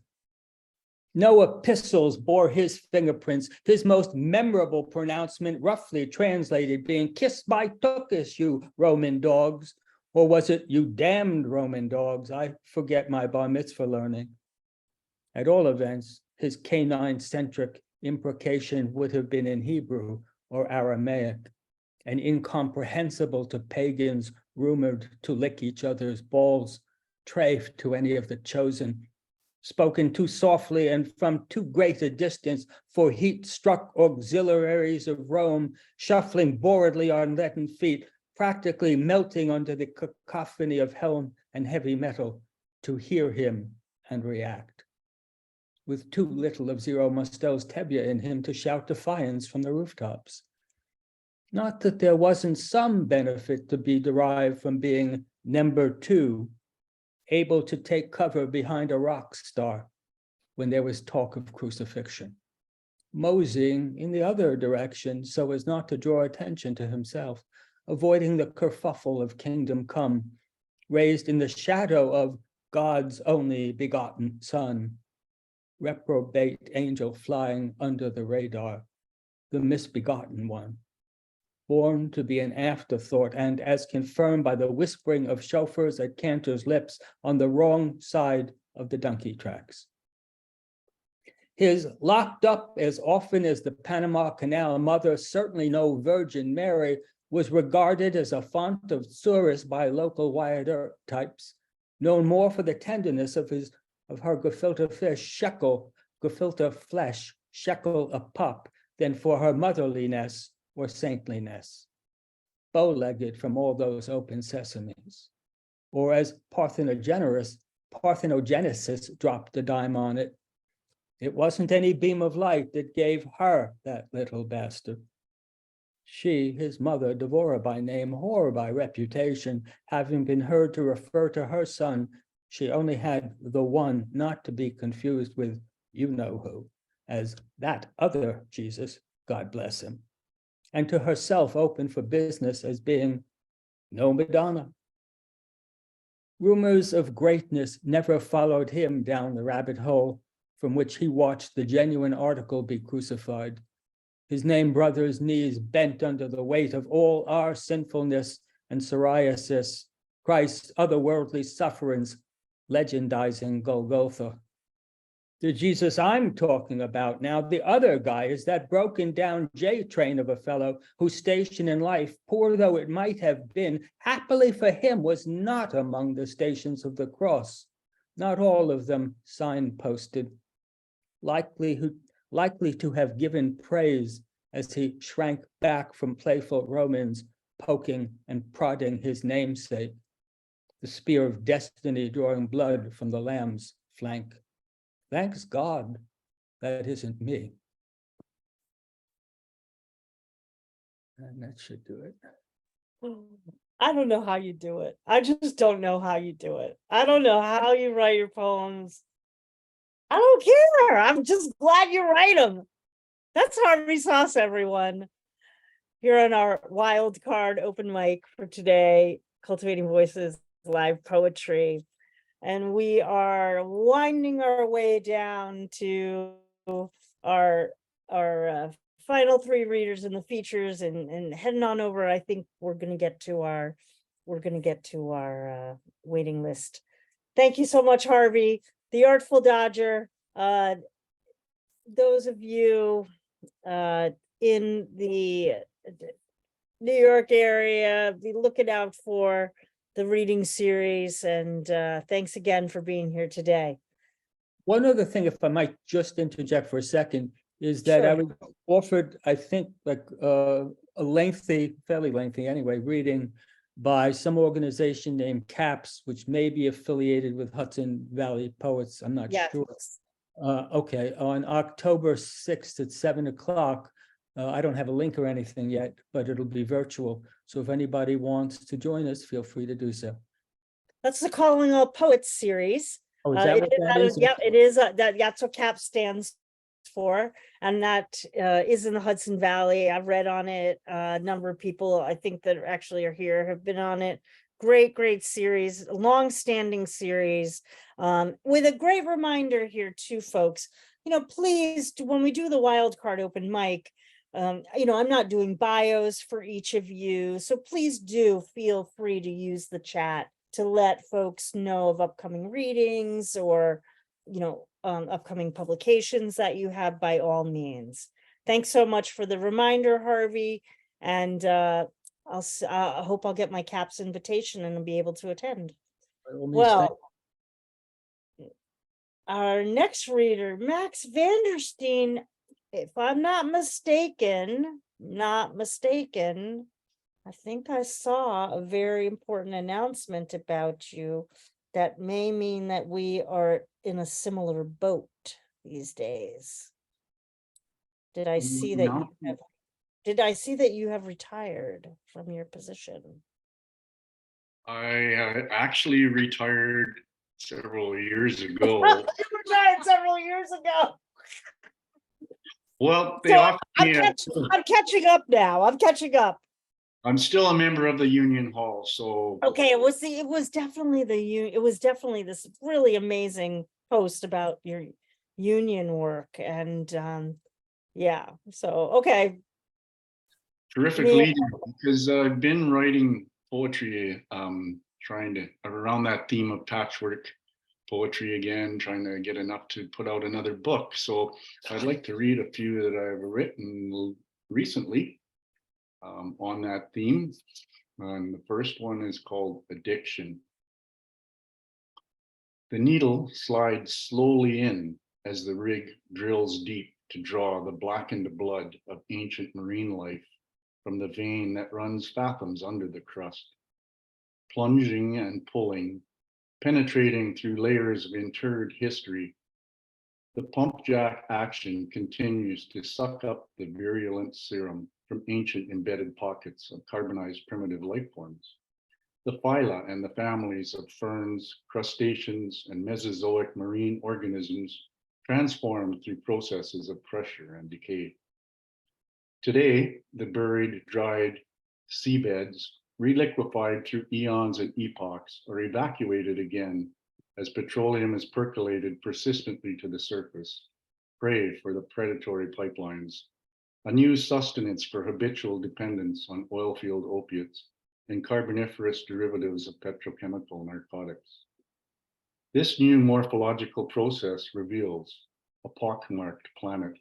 No epistles bore his fingerprints, his most memorable pronouncement roughly translated being "Kiss my tuchus, you Roman dogs," or was it "You damned Roman dogs"? I forget my bar mitzvah learning. At all events, his canine-centric imprecation would have been in Hebrew or Aramaic, and incomprehensible to pagans rumored to lick each other's balls, trafe to any of the chosen, spoken too softly and from too great a distance for heat-struck auxiliaries of Rome, shuffling boredly on leaden feet, practically melting under the cacophony of helm and heavy metal to hear him and react, with too little of Zero Mostel's Tebya in him to shout defiance from the rooftops. Not that there wasn't some benefit to be derived from being number two, able to take cover behind a rock star when there was talk of crucifixion, moseying in the other direction so as not to draw attention to himself, avoiding the kerfuffle of kingdom come, raised in the shadow of God's only begotten Son, reprobate angel flying under the radar, the misbegotten one, born to be an afterthought, and as confirmed by the whispering of chauffeurs at Cantor's lips, on the wrong side of the donkey tracks. His locked up as often as the Panama Canal mother, certainly no Virgin Mary, was regarded as a font of Tsuris by local Wyatt types, known more for the tenderness of her gefilte fish, shekel, gefilte flesh, shekel a pup, than for her motherliness or saintliness. bow-legged from all those open sesames. Or as Parthenogenesis dropped a dime on it, it wasn't any beam of light that gave her that little bastard. She, his mother, Devora by name, whore by reputation, having been heard to refer to her son, she only had the one, not to be confused with you-know-who, as that other Jesus, God bless him, and to herself open for business as being no Madonna. Rumors of greatness never followed him down the rabbit hole from which he watched the genuine article be crucified. His name brother's knees bent under the weight of all our sinfulness and psoriasis, Christ's otherworldly sufferings, legendizing Golgotha. The Jesus I'm talking about now, the other guy, is that broken down J train of a fellow whose station in life, poor though it might have been, happily for him was not among the stations of the cross, not all of them signposted, likely to have given praise as he shrank back from playful Romans poking and prodding his namesake, the spear of destiny drawing blood from the lamb's flank. Thanks God, that isn't me. And that should do it. I don't know how you do it. I just don't know how you do it. I don't know how you write your poems. I don't care. I'm just glad you write them. That's Harvey Soss, everyone. Here on our wild card open mic for today, Cultivating Voices live poetry. And we are winding our way down to our final three readers in the features and heading on over. I think we're going to get to our waiting list. Thank you so much, Harvey. The Artful Dodger. Those of you in the New York area, be looking out for the reading series, and thanks again for being here today. One other thing, if I might just interject for a second, is that I Sure. was offered, I think, like a lengthy, fairly lengthy anyway, reading by some organization named CAPS, which may be affiliated with Hudson Valley Poets. I'm not Yes. sure. Okay, on October 6th at 7 o'clock. I don't have a link or anything yet, but it'll be virtual. So if anybody wants to join us, feel free to do so. That's the Calling All Poets series. Oh, is that what that is? Yeah, it is. That's what CAP stands for, and that is in the Hudson Valley. I've read on it. A number of people I think that actually are here have been on it. Great series, long-standing series, with a great reminder here too, folks. Please, when we do the wild card open mic, I'm not doing bios for each of you, so please do feel free to use the chat to let folks know of upcoming readings or upcoming publications that you have, by all means. Thanks so much for the reminder, Harvey, and I hope I'll get my CAPS invitation and I'll be able to attend. Well, our next reader, Max Vandersteen, if I'm not mistaken, I think I saw a very important announcement about you that may mean that we are in a similar boat these days. Did I see that you have retired from your position? I actually retired several years ago. You retired several years ago. Well, they So offered me I'm catching up now. I'm catching up. I'm still a member of the Union Hall, so Okay, it was definitely this really amazing post about your union work, and yeah, so okay. terrific Yeah. leading, because I've been writing poetry, trying to around that theme of patchwork poetry again, trying to get enough to put out another book. So I'd like to read a few that I've written recently on that theme. And the first one is called Addiction. The needle slides slowly in as the rig drills deep to draw the blackened blood of ancient marine life from the vein that runs fathoms under the crust, plunging and pulling, penetrating through layers of interred history. The pump jack action continues to suck up the virulent serum from ancient embedded pockets of carbonized primitive life forms. The phyla and the families of ferns, crustaceans, and Mesozoic marine organisms transformed through processes of pressure and decay. Today, the buried, dried seabeds, reliquefied through eons and epochs, are evacuated again as petroleum is percolated persistently to the surface, prey for the predatory pipelines, a new sustenance for habitual dependence on oil field opiates and carboniferous derivatives of petrochemical narcotics. This new morphological process reveals a pockmarked planet,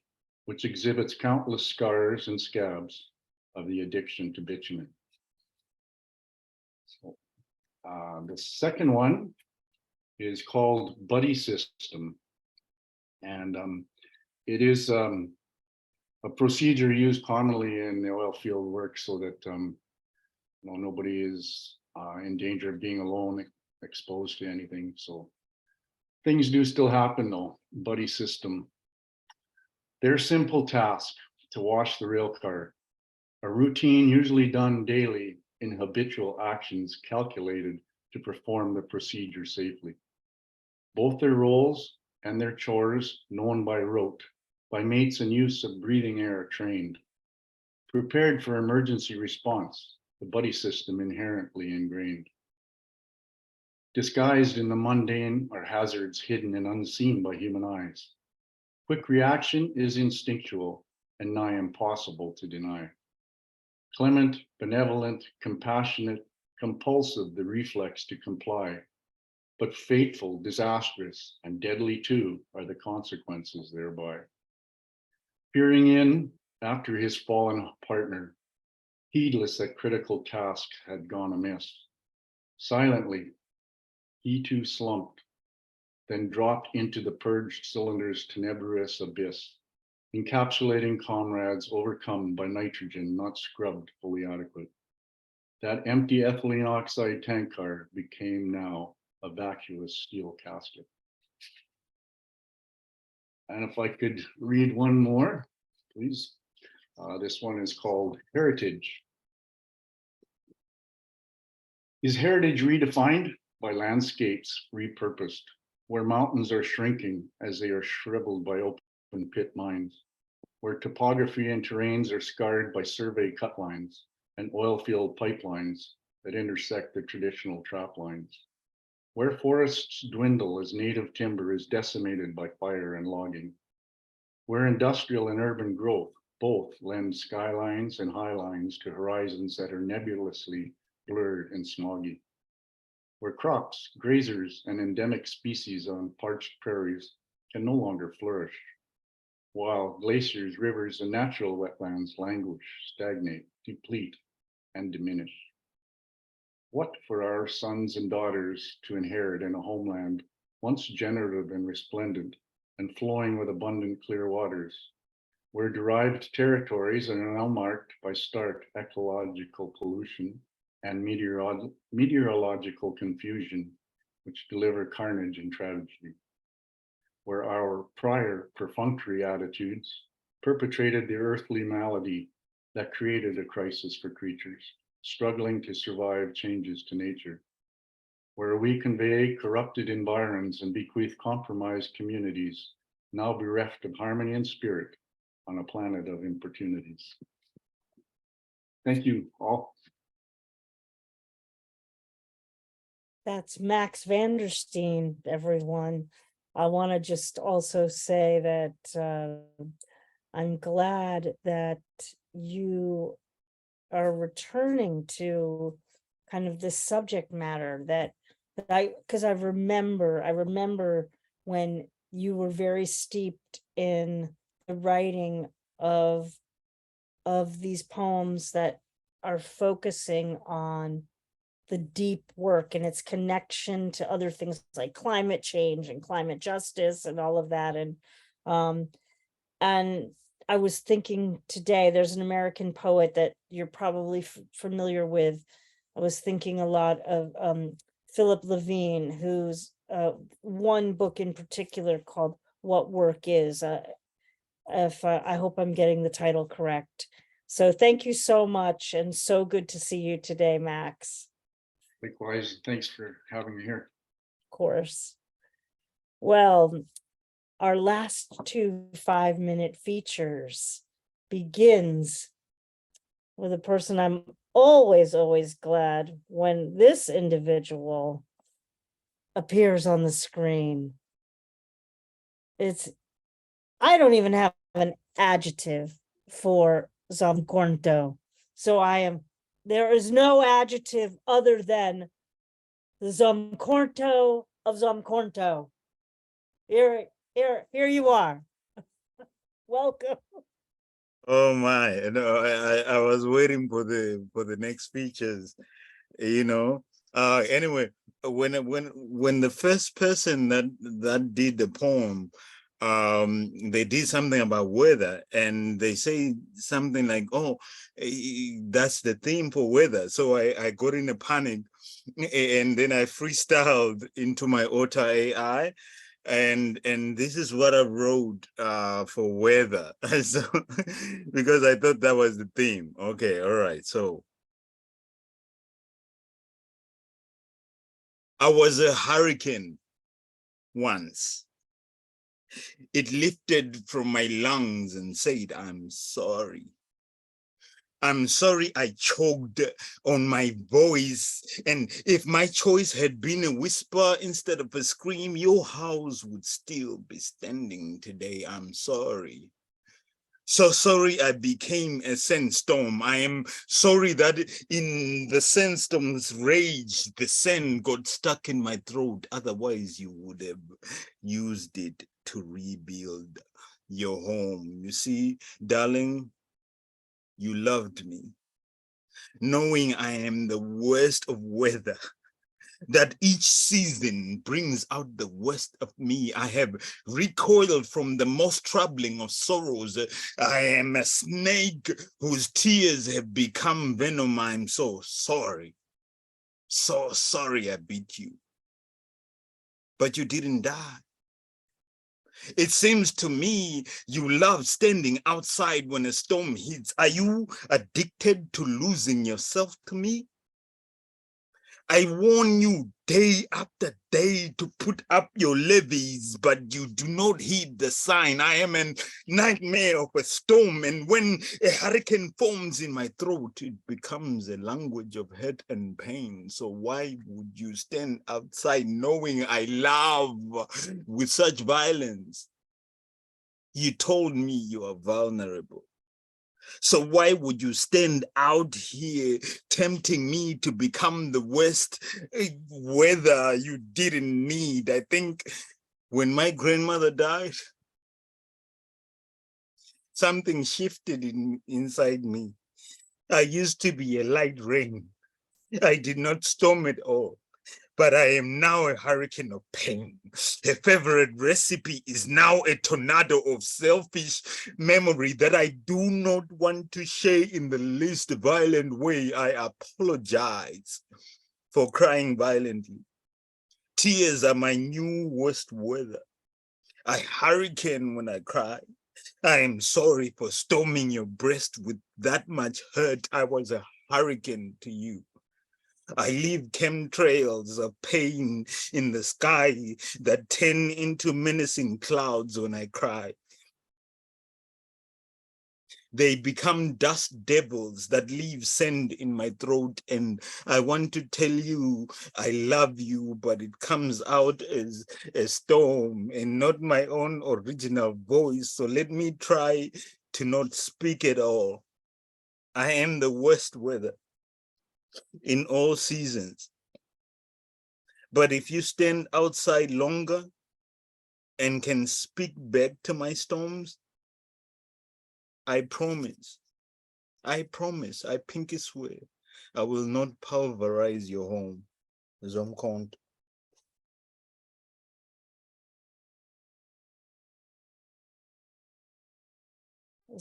which exhibits countless scars and scabs of the addiction to bitumen. So, the second one is called Buddy System. And it is a procedure used commonly in the oil field work so that nobody is in danger of being alone, exposed to anything. So things do still happen though. Buddy System. Their simple task to wash the rail car, a routine usually done daily in habitual actions calculated to perform the procedure safely. Both their roles and their chores known by rote, by mates and use of breathing air trained. Prepared for emergency response, the buddy system inherently ingrained. Disguised in the mundane are hazards hidden and unseen by human eyes. Quick reaction is instinctual and nigh impossible to deny. Clement, benevolent, compassionate, compulsive, the reflex to comply. But fateful, disastrous, and deadly too are the consequences thereby. Peering in after his fallen partner, heedless that critical task had gone amiss. Silently, he too slumped, then dropped into the purged cylinder's tenebrous abyss, encapsulating comrades overcome by nitrogen not scrubbed fully adequate. That empty ethylene oxide tank car became now a vacuous steel casket. And if I could read one more, please. This one is called Heritage. Is heritage redefined? By landscapes repurposed, where mountains are shrinking as they are shriveled by open pit mines, where topography and terrains are scarred by survey cut lines and oil field pipelines that intersect the traditional trap lines, where forests dwindle as native timber is decimated by fire and logging, where industrial and urban growth both lend skylines and highlines to horizons that are nebulously blurred and smoggy, where crops, grazers, and endemic species on parched prairies can no longer flourish, while glaciers, rivers, and natural wetlands languish, stagnate, deplete, and diminish. What for our sons and daughters to inherit in a homeland once generative and resplendent and flowing with abundant clear waters, where derived territories are now marked by stark ecological pollution and meteorological confusion, which deliver carnage and tragedy, where our prior perfunctory attitudes perpetrated the earthly malady that created a crisis for creatures struggling to survive changes to nature, where we convey corrupted environs and bequeath compromised communities now bereft of harmony and spirit on a planet of importunities. Thank you all. That's Max Vandersteen, everyone. I want to just also say that I'm glad that you are returning to kind of this subject matter because I remember when you were very steeped in the writing of these poems that are focusing on the deep work and its connection to other things like climate change and climate justice and all of that. And I was thinking today, there's an American poet that you're probably familiar with. I was thinking a lot of Philip Levine, who's one book in particular called What Work Is. I hope I'm getting the title correct. So thank you so much, and so good to see you today, Max. Likewise, thanks for having me here. Of course. Well, our last 2 5-minute features begins with a person I'm always glad when this individual appears on the screen. I don't even have an adjective for Zomkhonto. So there is no adjective other than the Zomkhonto of Zomkhonto. Here you are. Welcome. Oh my, I was waiting for the next features, Anyway, when the first person that did the poem, they did something about weather, and they say something like, oh, that's the theme for weather. So I got in a panic, and then I freestyled into my Otter AI, and this is what I wrote for weather. So because I thought that was the theme. Okay, all right. So I was a hurricane once. It lifted from my lungs and said, I'm sorry. I'm sorry I choked on my voice. And if my choice had been a whisper instead of a scream, your house would still be standing today. I'm sorry. So sorry I became a sandstorm. I am sorry that in the sandstorm's rage, the sand got stuck in my throat. Otherwise, you would have used it to rebuild your home. You see, darling, you loved me, knowing I am the worst of weather, that each season brings out the worst of me. I have recoiled from the most troubling of sorrows. I am a snake whose tears have become venom. I'm so sorry. So sorry I beat you. But you didn't die. It seems to me you love standing outside when a storm hits. Are you addicted to losing yourself to me? I warn you day after day to put up your levees, but you do not heed the sign. I am a nightmare of a storm, and when a hurricane forms in my throat, it becomes a language of hurt and pain. So why would you stand outside knowing I love with such violence? You told me you are vulnerable. So why would you stand out here tempting me to become the worst weather you didn't need? I think when my grandmother died, something shifted inside me. I used to be a light rain. I did not storm at all. But I am now a hurricane of pain. A favorite recipe is now a tornado of selfish memory that I do not want to share in the least violent way. I apologize for crying violently. Tears are my new worst weather. I hurricane when I cry. I am sorry for storming your breast with that much hurt. I was a hurricane to you. I leave chemtrails of pain in the sky that turn into menacing clouds when I cry. They become dust devils that leave sand in my throat, and I want to tell you I love you, but it comes out as a storm and not my own original voice. So let me try to not speak at all. I am the worst weather in all seasons. But if you stand outside longer and can speak back to my storms, I promise, I pinky swear, I will not pulverize your home. Zomkhonto.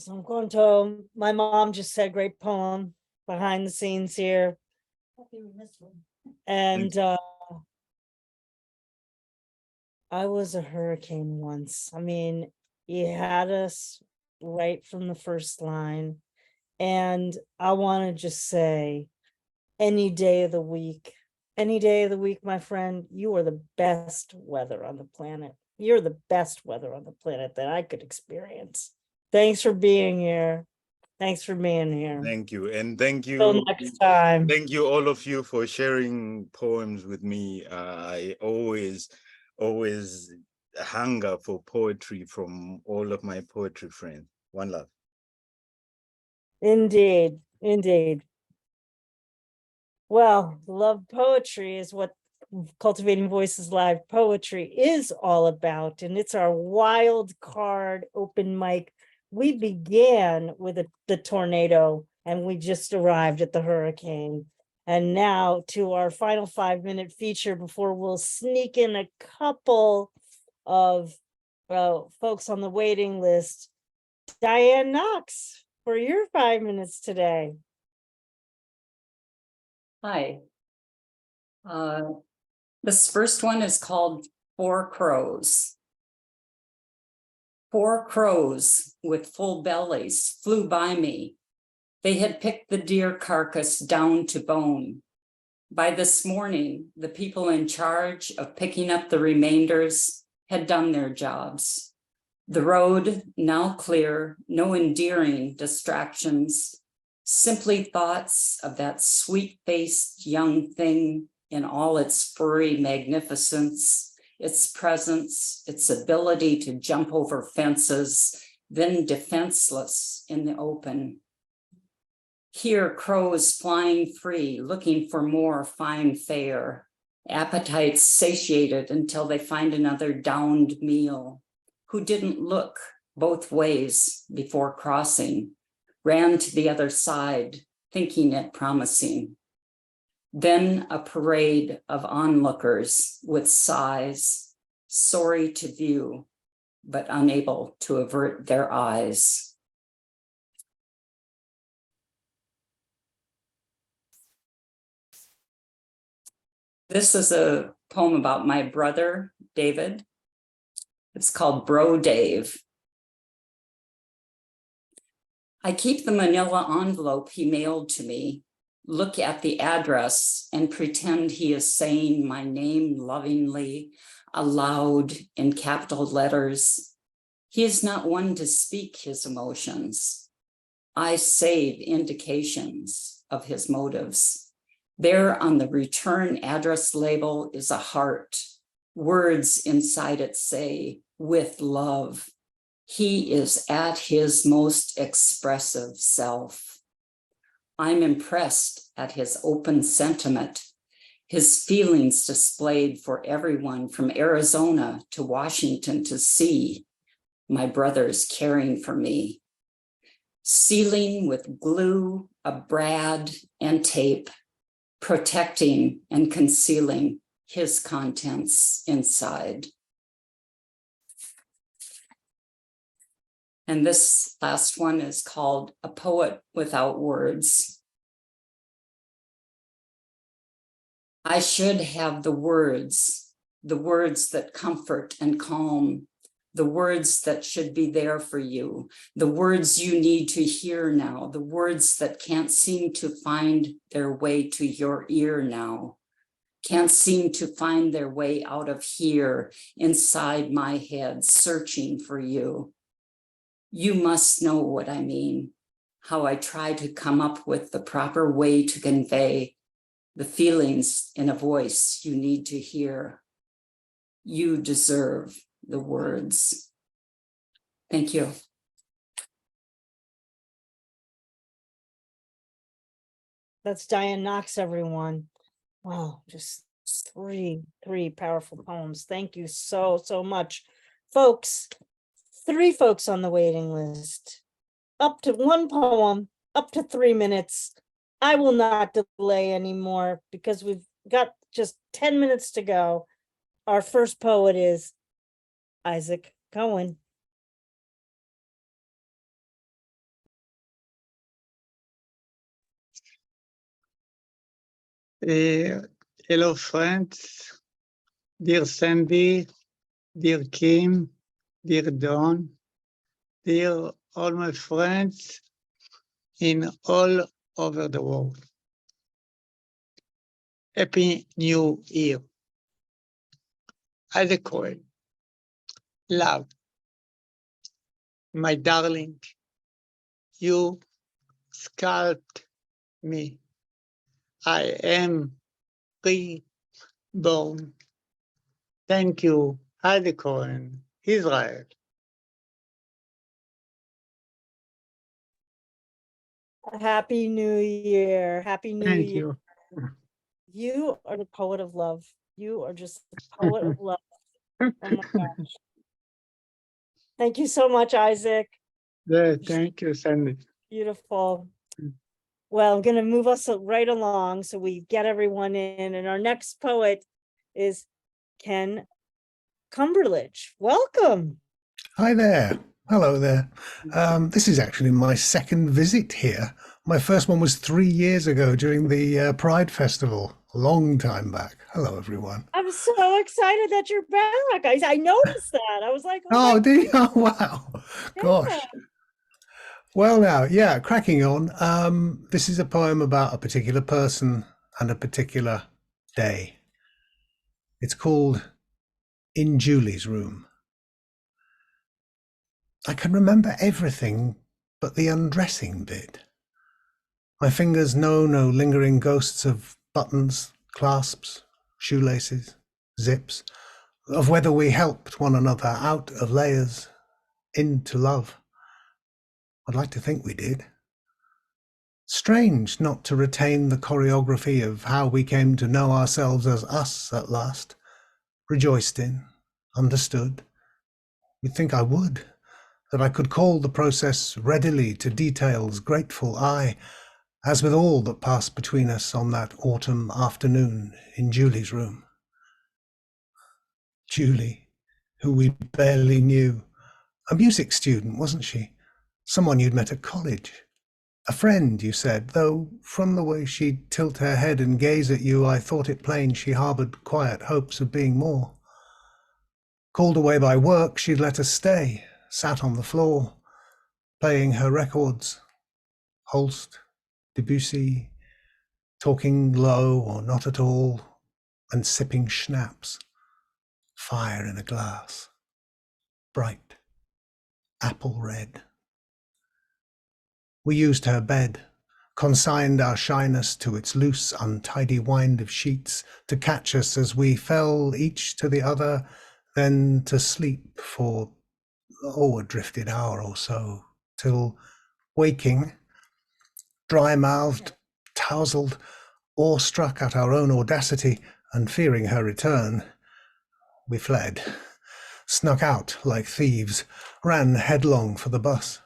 Zomkhonto, my mom just said great poem behind the scenes here. And I was a hurricane once. I mean, you had us right from the first line. And I want to just say, any day of the week, my friend, you are the best weather on the planet. You're the best weather on the planet that I could experience. Thanks for being here. Thanks for being here. Thank you. And thank Till you. next time. Thank you, all of you, for sharing poems with me. I always hunger for poetry from all of my poetry friends. One love. Indeed, indeed. Well, love poetry is what Cultivating Voices Live Poetry is all about, and it's our wild card open mic. We began with the tornado, and we just arrived at the hurricane. And now to our final 5-minute feature before we'll sneak in a couple of folks on the waiting list. Dianne Knox, for your 5 minutes today. Hi. This first one is called 4 Crows. 4 crows with full bellies flew by me. They had picked the deer carcass down to bone. By this morning, the people in charge of picking up the remainders had done their jobs. The road now clear, no endearing distractions, simply thoughts of that sweet-faced young thing in all its furry magnificence, its presence, its ability to jump over fences, then defenseless in the open. Here, crows flying free, looking for more fine fare, appetites satiated until they find another downed meal, who didn't look both ways before crossing, ran to the other side, thinking it promising. Then a parade of onlookers with sighs, sorry to view, but unable to avert their eyes. This is a poem about my brother, David. It's called Bro Dave. I keep the manila envelope he mailed to me, look at the address and pretend he is saying my name lovingly, aloud in capital letters. He is not one to speak his emotions. I save indications of his motives. There on the return address label is a heart. Words inside it say, with love. He is at his most expressive self. I'm impressed at his open sentiment, his feelings displayed for everyone from Arizona to Washington to see. My brother's caring for me. Sealing with glue, a brad, and tape, protecting and concealing his contents inside. And this last one is called A Poet Without Words. I should have the words that comfort and calm, the words that should be there for you, the words you need to hear now, the words that can't seem to find their way to your ear now, can't seem to find their way out of here, inside my head, searching for you. You must know what I mean, how I try to come up with the proper way to convey the feelings in a voice you need to hear. You deserve the words. Thank you. That's Dianne Knox, everyone. Wow, just three powerful poems. Thank you so much. Folks, 3 folks on the waiting list. Up to 1 poem, up to 3 minutes. I will not delay anymore because we've got just 10 minutes to go. Our first poet is Isaac Cohen. Hello, friends. Dear Sandy, dear Kim, dear Dawn, dear all my friends in all over the world. Happy New Year. As a Cohen, love, my darling, you sculpt me. I am reborn. Thank you, Adi Cohen, Israel. Happy New Year. Happy New Thank Year. you. You are the poet of love. You are just the poet of love. Oh my gosh. Thank you so much, Isaac. Yeah, thank you, Sandy. Beautiful. Well, I'm going to move us right along so we get everyone in. And our next poet is Ken Cumberlidge. Welcome. Hi there. Hello there. This is actually my second visit here. My first one was 3 years ago during the Pride Festival, a long time back. Hello, everyone. I'm so excited that you're back. I noticed that. I was like, Oh, my do you? Oh, wow. Gosh. God. Well, now, yeah, cracking on. This is a poem about a particular person and a particular day. It's called In Julie's Room. I can remember everything but the undressing bit. My fingers know no lingering ghosts of buttons, clasps, shoelaces, zips, of whether we helped one another out of layers into love. I'd like to think we did. Strange not to retain the choreography of how we came to know ourselves as us at last, rejoiced in, understood. You'd think I would, that I could call the process readily to detail's grateful eye, as with all that passed between us on that autumn afternoon in Julie's room. Julie, who we barely knew, a music student, wasn't she? Someone you'd met at college. A friend, you said, though from the way she'd tilt her head and gaze at you, I thought it plain she harboured quiet hopes of being more. Called away by work, she'd let us stay, sat on the floor, playing her records, Holst, Debussy, talking low or not at all, and sipping schnapps, fire in a glass, bright, apple red. We used her bed, consigned our shyness to its loose, untidy wind of sheets to catch us as we fell each to the other, then to sleep for, a drifted hour or so, till, waking, dry-mouthed, tousled, awestruck at our own audacity and fearing her return, we fled, snuck out like thieves, ran headlong for the bus,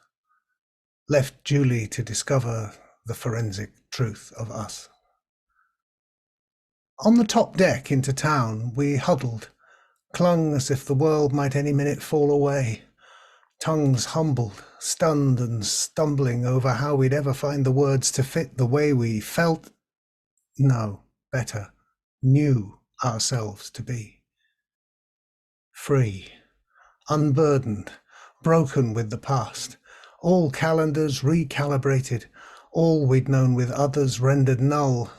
left Julie to discover the forensic truth of us. On the top deck into town, we huddled, clung as if the world might any minute fall away, tongues humbled, stunned and stumbling over how we'd ever find the words to fit the way we felt, no, better, knew ourselves to be. Free, unburdened, broken with the past, all calendars recalibrated, all we'd known with others rendered null,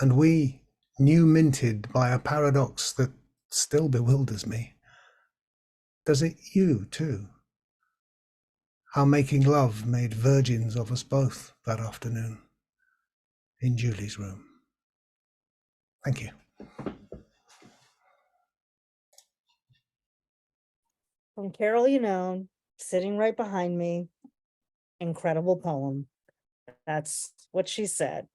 and we, new minted by a paradox that still bewilders me. Does it you too? How making love made virgins of us both that afternoon in Julie's room. Thank you. From Carol Yannone, sitting right behind me. Incredible poem. That's what she said.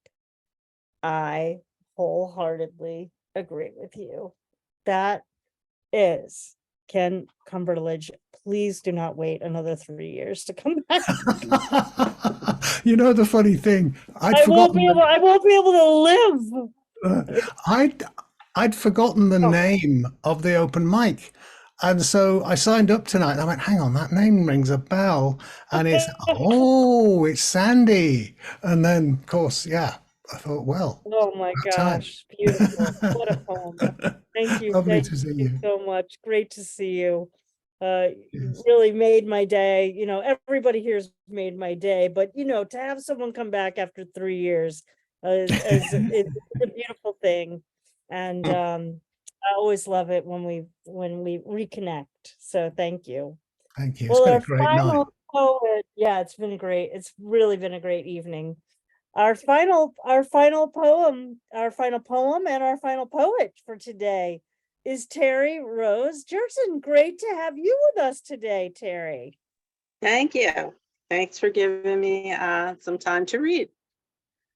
I wholeheartedly agree with you. That is Ken Cumberlidge. Please do not wait another 3 years to come back. You know the funny thing, I won't be able to live. I'd forgotten the name of the open mic. And so I signed up tonight and I went, hang on, that name rings a bell. And it's, oh, it's Sandy. And then, of course, yeah, I thought, well, Oh my about time. gosh, beautiful. What a poem. Thank you. Lovely Thank to see you you. so much. Great to see you. You Yes. really made my day. You know, everybody here's made my day, but you know, to have someone come back after 3 years is it's a beautiful thing. And I always love it when we reconnect. So thank you. Thank you. It's Well, been a our great night. final poet, yeah, it's been great. It's really been a great evening. Our final poem and our final poet for today is Terri Rose Jertson. Great to have you with us today, Terri. Thank you. Thanks for giving me some time to read.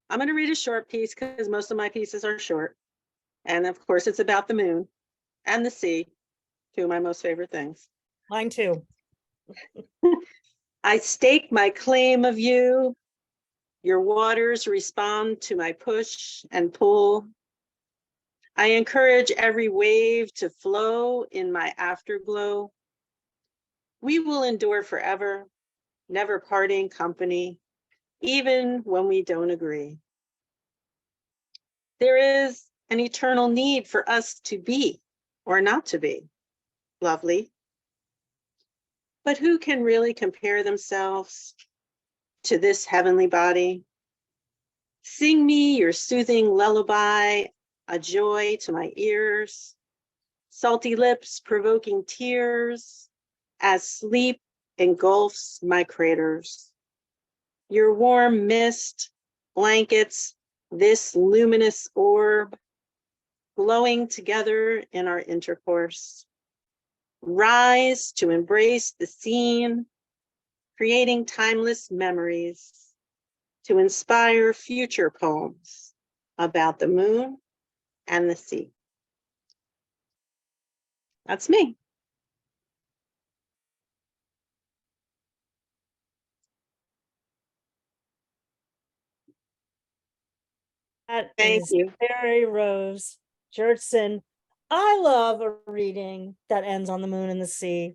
I'm going to read a short piece because most of my pieces are short. And of course, it's about the moon and the sea, two of my most favorite things. Mine too. I stake my claim of you. Your waters respond to my push and pull. I encourage every wave to flow in my afterglow. We will endure forever, never parting company, even when we don't agree. There is an eternal need for us to be or not to be lovely. But who can really compare themselves to this heavenly body? Sing me your soothing lullaby, a joy to my ears, salty lips provoking tears as sleep engulfs my craters. Your warm mist blankets this luminous orb, glowing together in our intercourse. Rise to embrace the scene, creating timeless memories to inspire future poems about the moon and the sea. That's me. Thank you. Terri Rose Jertson. I love a reading that ends on the moon and the sea.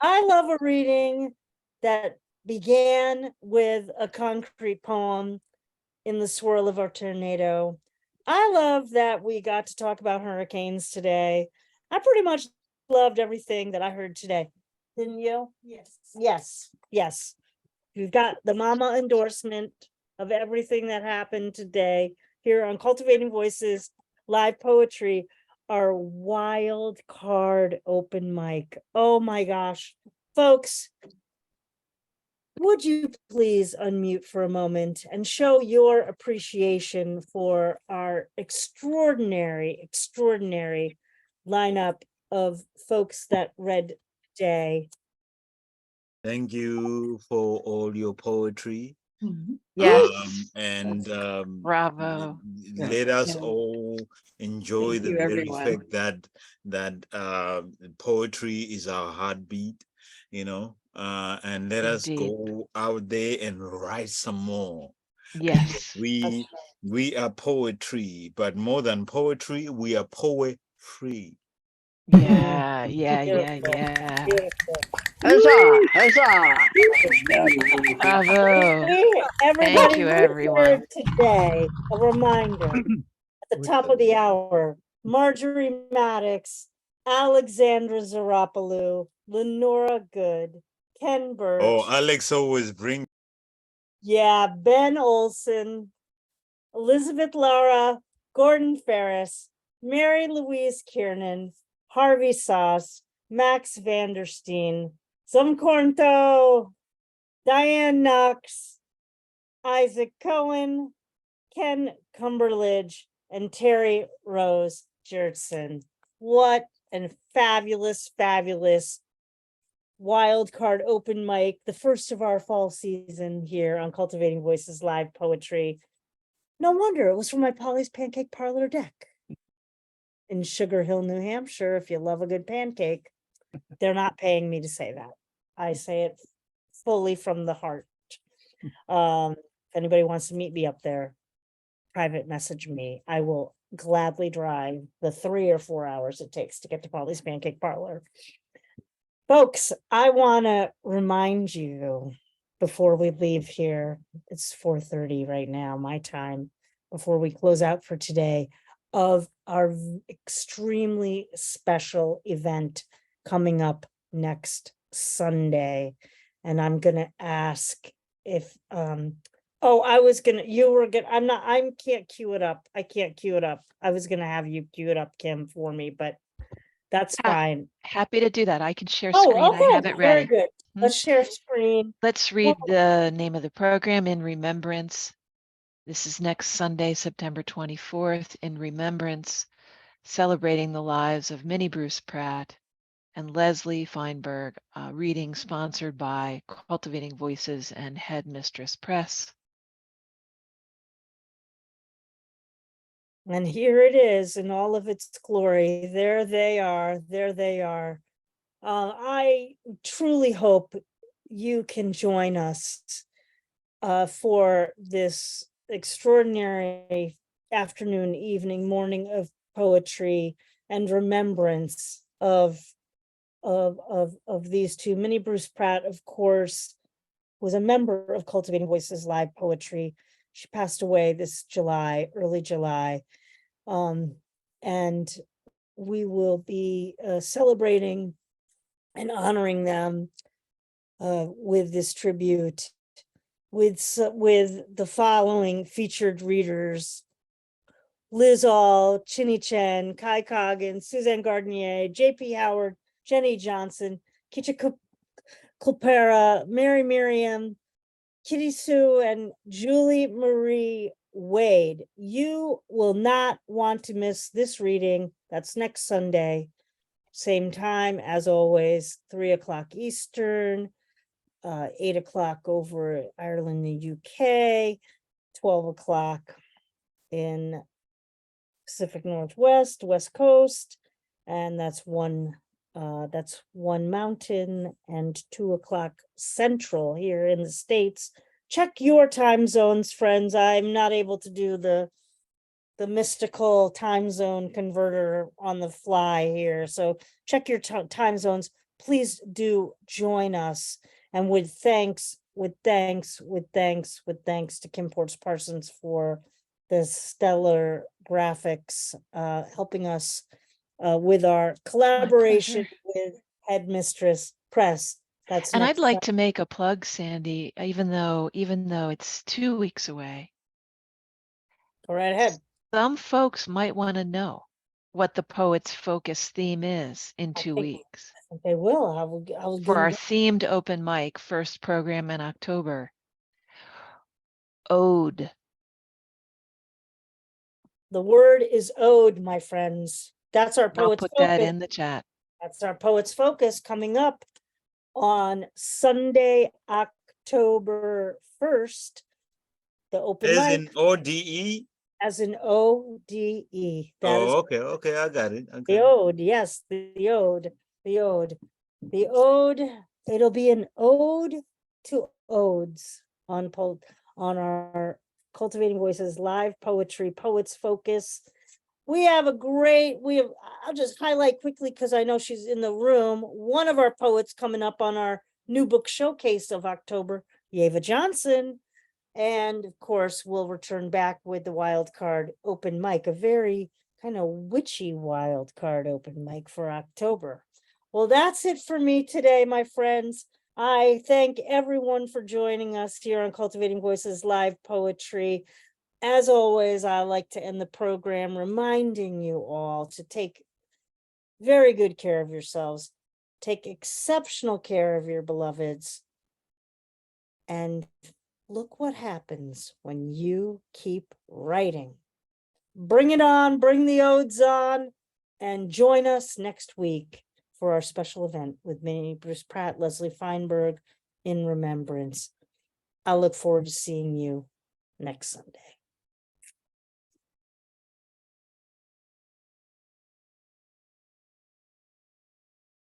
I love a reading that began with a concrete poem in the swirl of a tornado. I love that we got to talk about hurricanes today. I pretty much loved everything that I heard today. Didn't you? Yes. You've got the mama endorsement of everything that happened today here on Cultivating Voices Live Poetry, our wild card open mic. Oh my gosh. Folks, would you please unmute for a moment and show your appreciation for our extraordinary lineup of folks that read today. Thank you for all your poetry. Bravo. Let us all enjoy Thank the you, very everyone. fact that poetry is our heartbeat, and let us Indeed. go out there and write some more. Yes. We are poetry, but more than poetry, we are poet free. Yeah. Beautiful. Huzzah, huzzah. Bravo. Everybody Thank you, we everyone. heard today, a reminder, at the top of the hour, Marjorie Maddox, Alexandra Psarapoulou, Lenora Good, Ken Burch. Oh, Alex always bring. Yeah, Ben Olson, Elizabeth Lara, Gordon Ferris, Mary Louise Kiernan, Harvey Soss, Max Vandersteen, Zomkhonto, Dianne Knox, Isaac Cohen, Ken Cumberlidge, and Terri Rose Jertson. What a fabulous wild card open mic, the first of our fall season here on Cultivating Voices Live Poetry. No wonder it was from my Polly's Pancake Parlor deck in Sugar Hill, New Hampshire. If you love a good pancake, they're not paying me to say that. I say it fully from the heart. If anybody wants to meet me up there, private message me. I will gladly drive the 3 or 4 hours it takes to get to Polly's Pancake Parlor. Folks, I want to remind you before we leave here, it's 4:30 right now, my time. before we close out for today, of our extremely special event coming up next Sunday. And I'm gonna ask if, I can't cue it up. I can't cue it up. I was gonna have you cue it up, Kim, for me, but that's fine. Happy to do that. I can share Oh, screen. I okay, have it very ready. good. Let's share screen. Let's read the name of the program, In Remembrance. This is next Sunday, September 24th, In Remembrance, celebrating the lives of Minnie Bruce Pratt and Leslie Feinberg, reading sponsored by Cultivating Voices and Headmistress Press. And here it is in all of its glory. There they are. There they are. I truly hope you can join us for this extraordinary afternoon, evening, morning of poetry and remembrance of these two. Minnie Bruce Pratt, of course, was a member of Cultivating Voices Live Poetry. She passed away this July, early July. And we will be celebrating and honoring them with this tribute, with the following featured readers: Liz All, Chinny Chen, Kai Coggins, Suzanne Gardnier, J.P. Howard, Jenny Johnson, Kicha Kulpera, Mary Miriam, Kitty Sue, and Julie Marie Wade. You will not want to miss this reading. That's next Sunday. Same time as always, 3:00 Eastern, 8:00 over Ireland, the UK, 12:00 in Pacific Northwest, West Coast, and that's one mountain, and 2:00 Central here in the States. Check your time zones, friends. I'm not able to do the mystical time zone converter on the fly here. So check your time zones. Please do join us. And with thanks to Kim Ports Parsons for the stellar graphics, helping us with our collaboration with Headmistress Press. And I'd like to make a plug, Sandy, even though it's 2 weeks away. Go right ahead. Some folks might want to know what the Poets Focus theme is in 2 weeks. They will. I will For our themed open mic, first program in October. Ode. The word is ode, my friends. That's our I'll Poets put Focus. that in the chat. That's our Poets Focus coming up on Sunday, October 1st. The open As mic. in ODE? As in ODE. Oh, okay, I got it. The ode, yes, the ode. The ode, it'll be an ode to odes on our Cultivating Voices live poetry, Poets Focus. I'll just highlight quickly because I know she's in the room. One of our poets coming up on our new book showcase of October, Yeva Johnson. And of course, we'll return back with the wild card open mic, a very kind of witchy wild card open mic for October. Well, that's it for me today, my friends. I thank everyone for joining us here on Cultivating Voices Live Poetry. As always, I like to end the program reminding you all to take very good care of yourselves, take exceptional care of your beloveds, and look what happens when you keep writing. Bring it on, bring the odes on, and join us next week for our special event with Minnie Bruce Pratt, Leslie Feinberg, in remembrance. I look forward to seeing you next Sunday.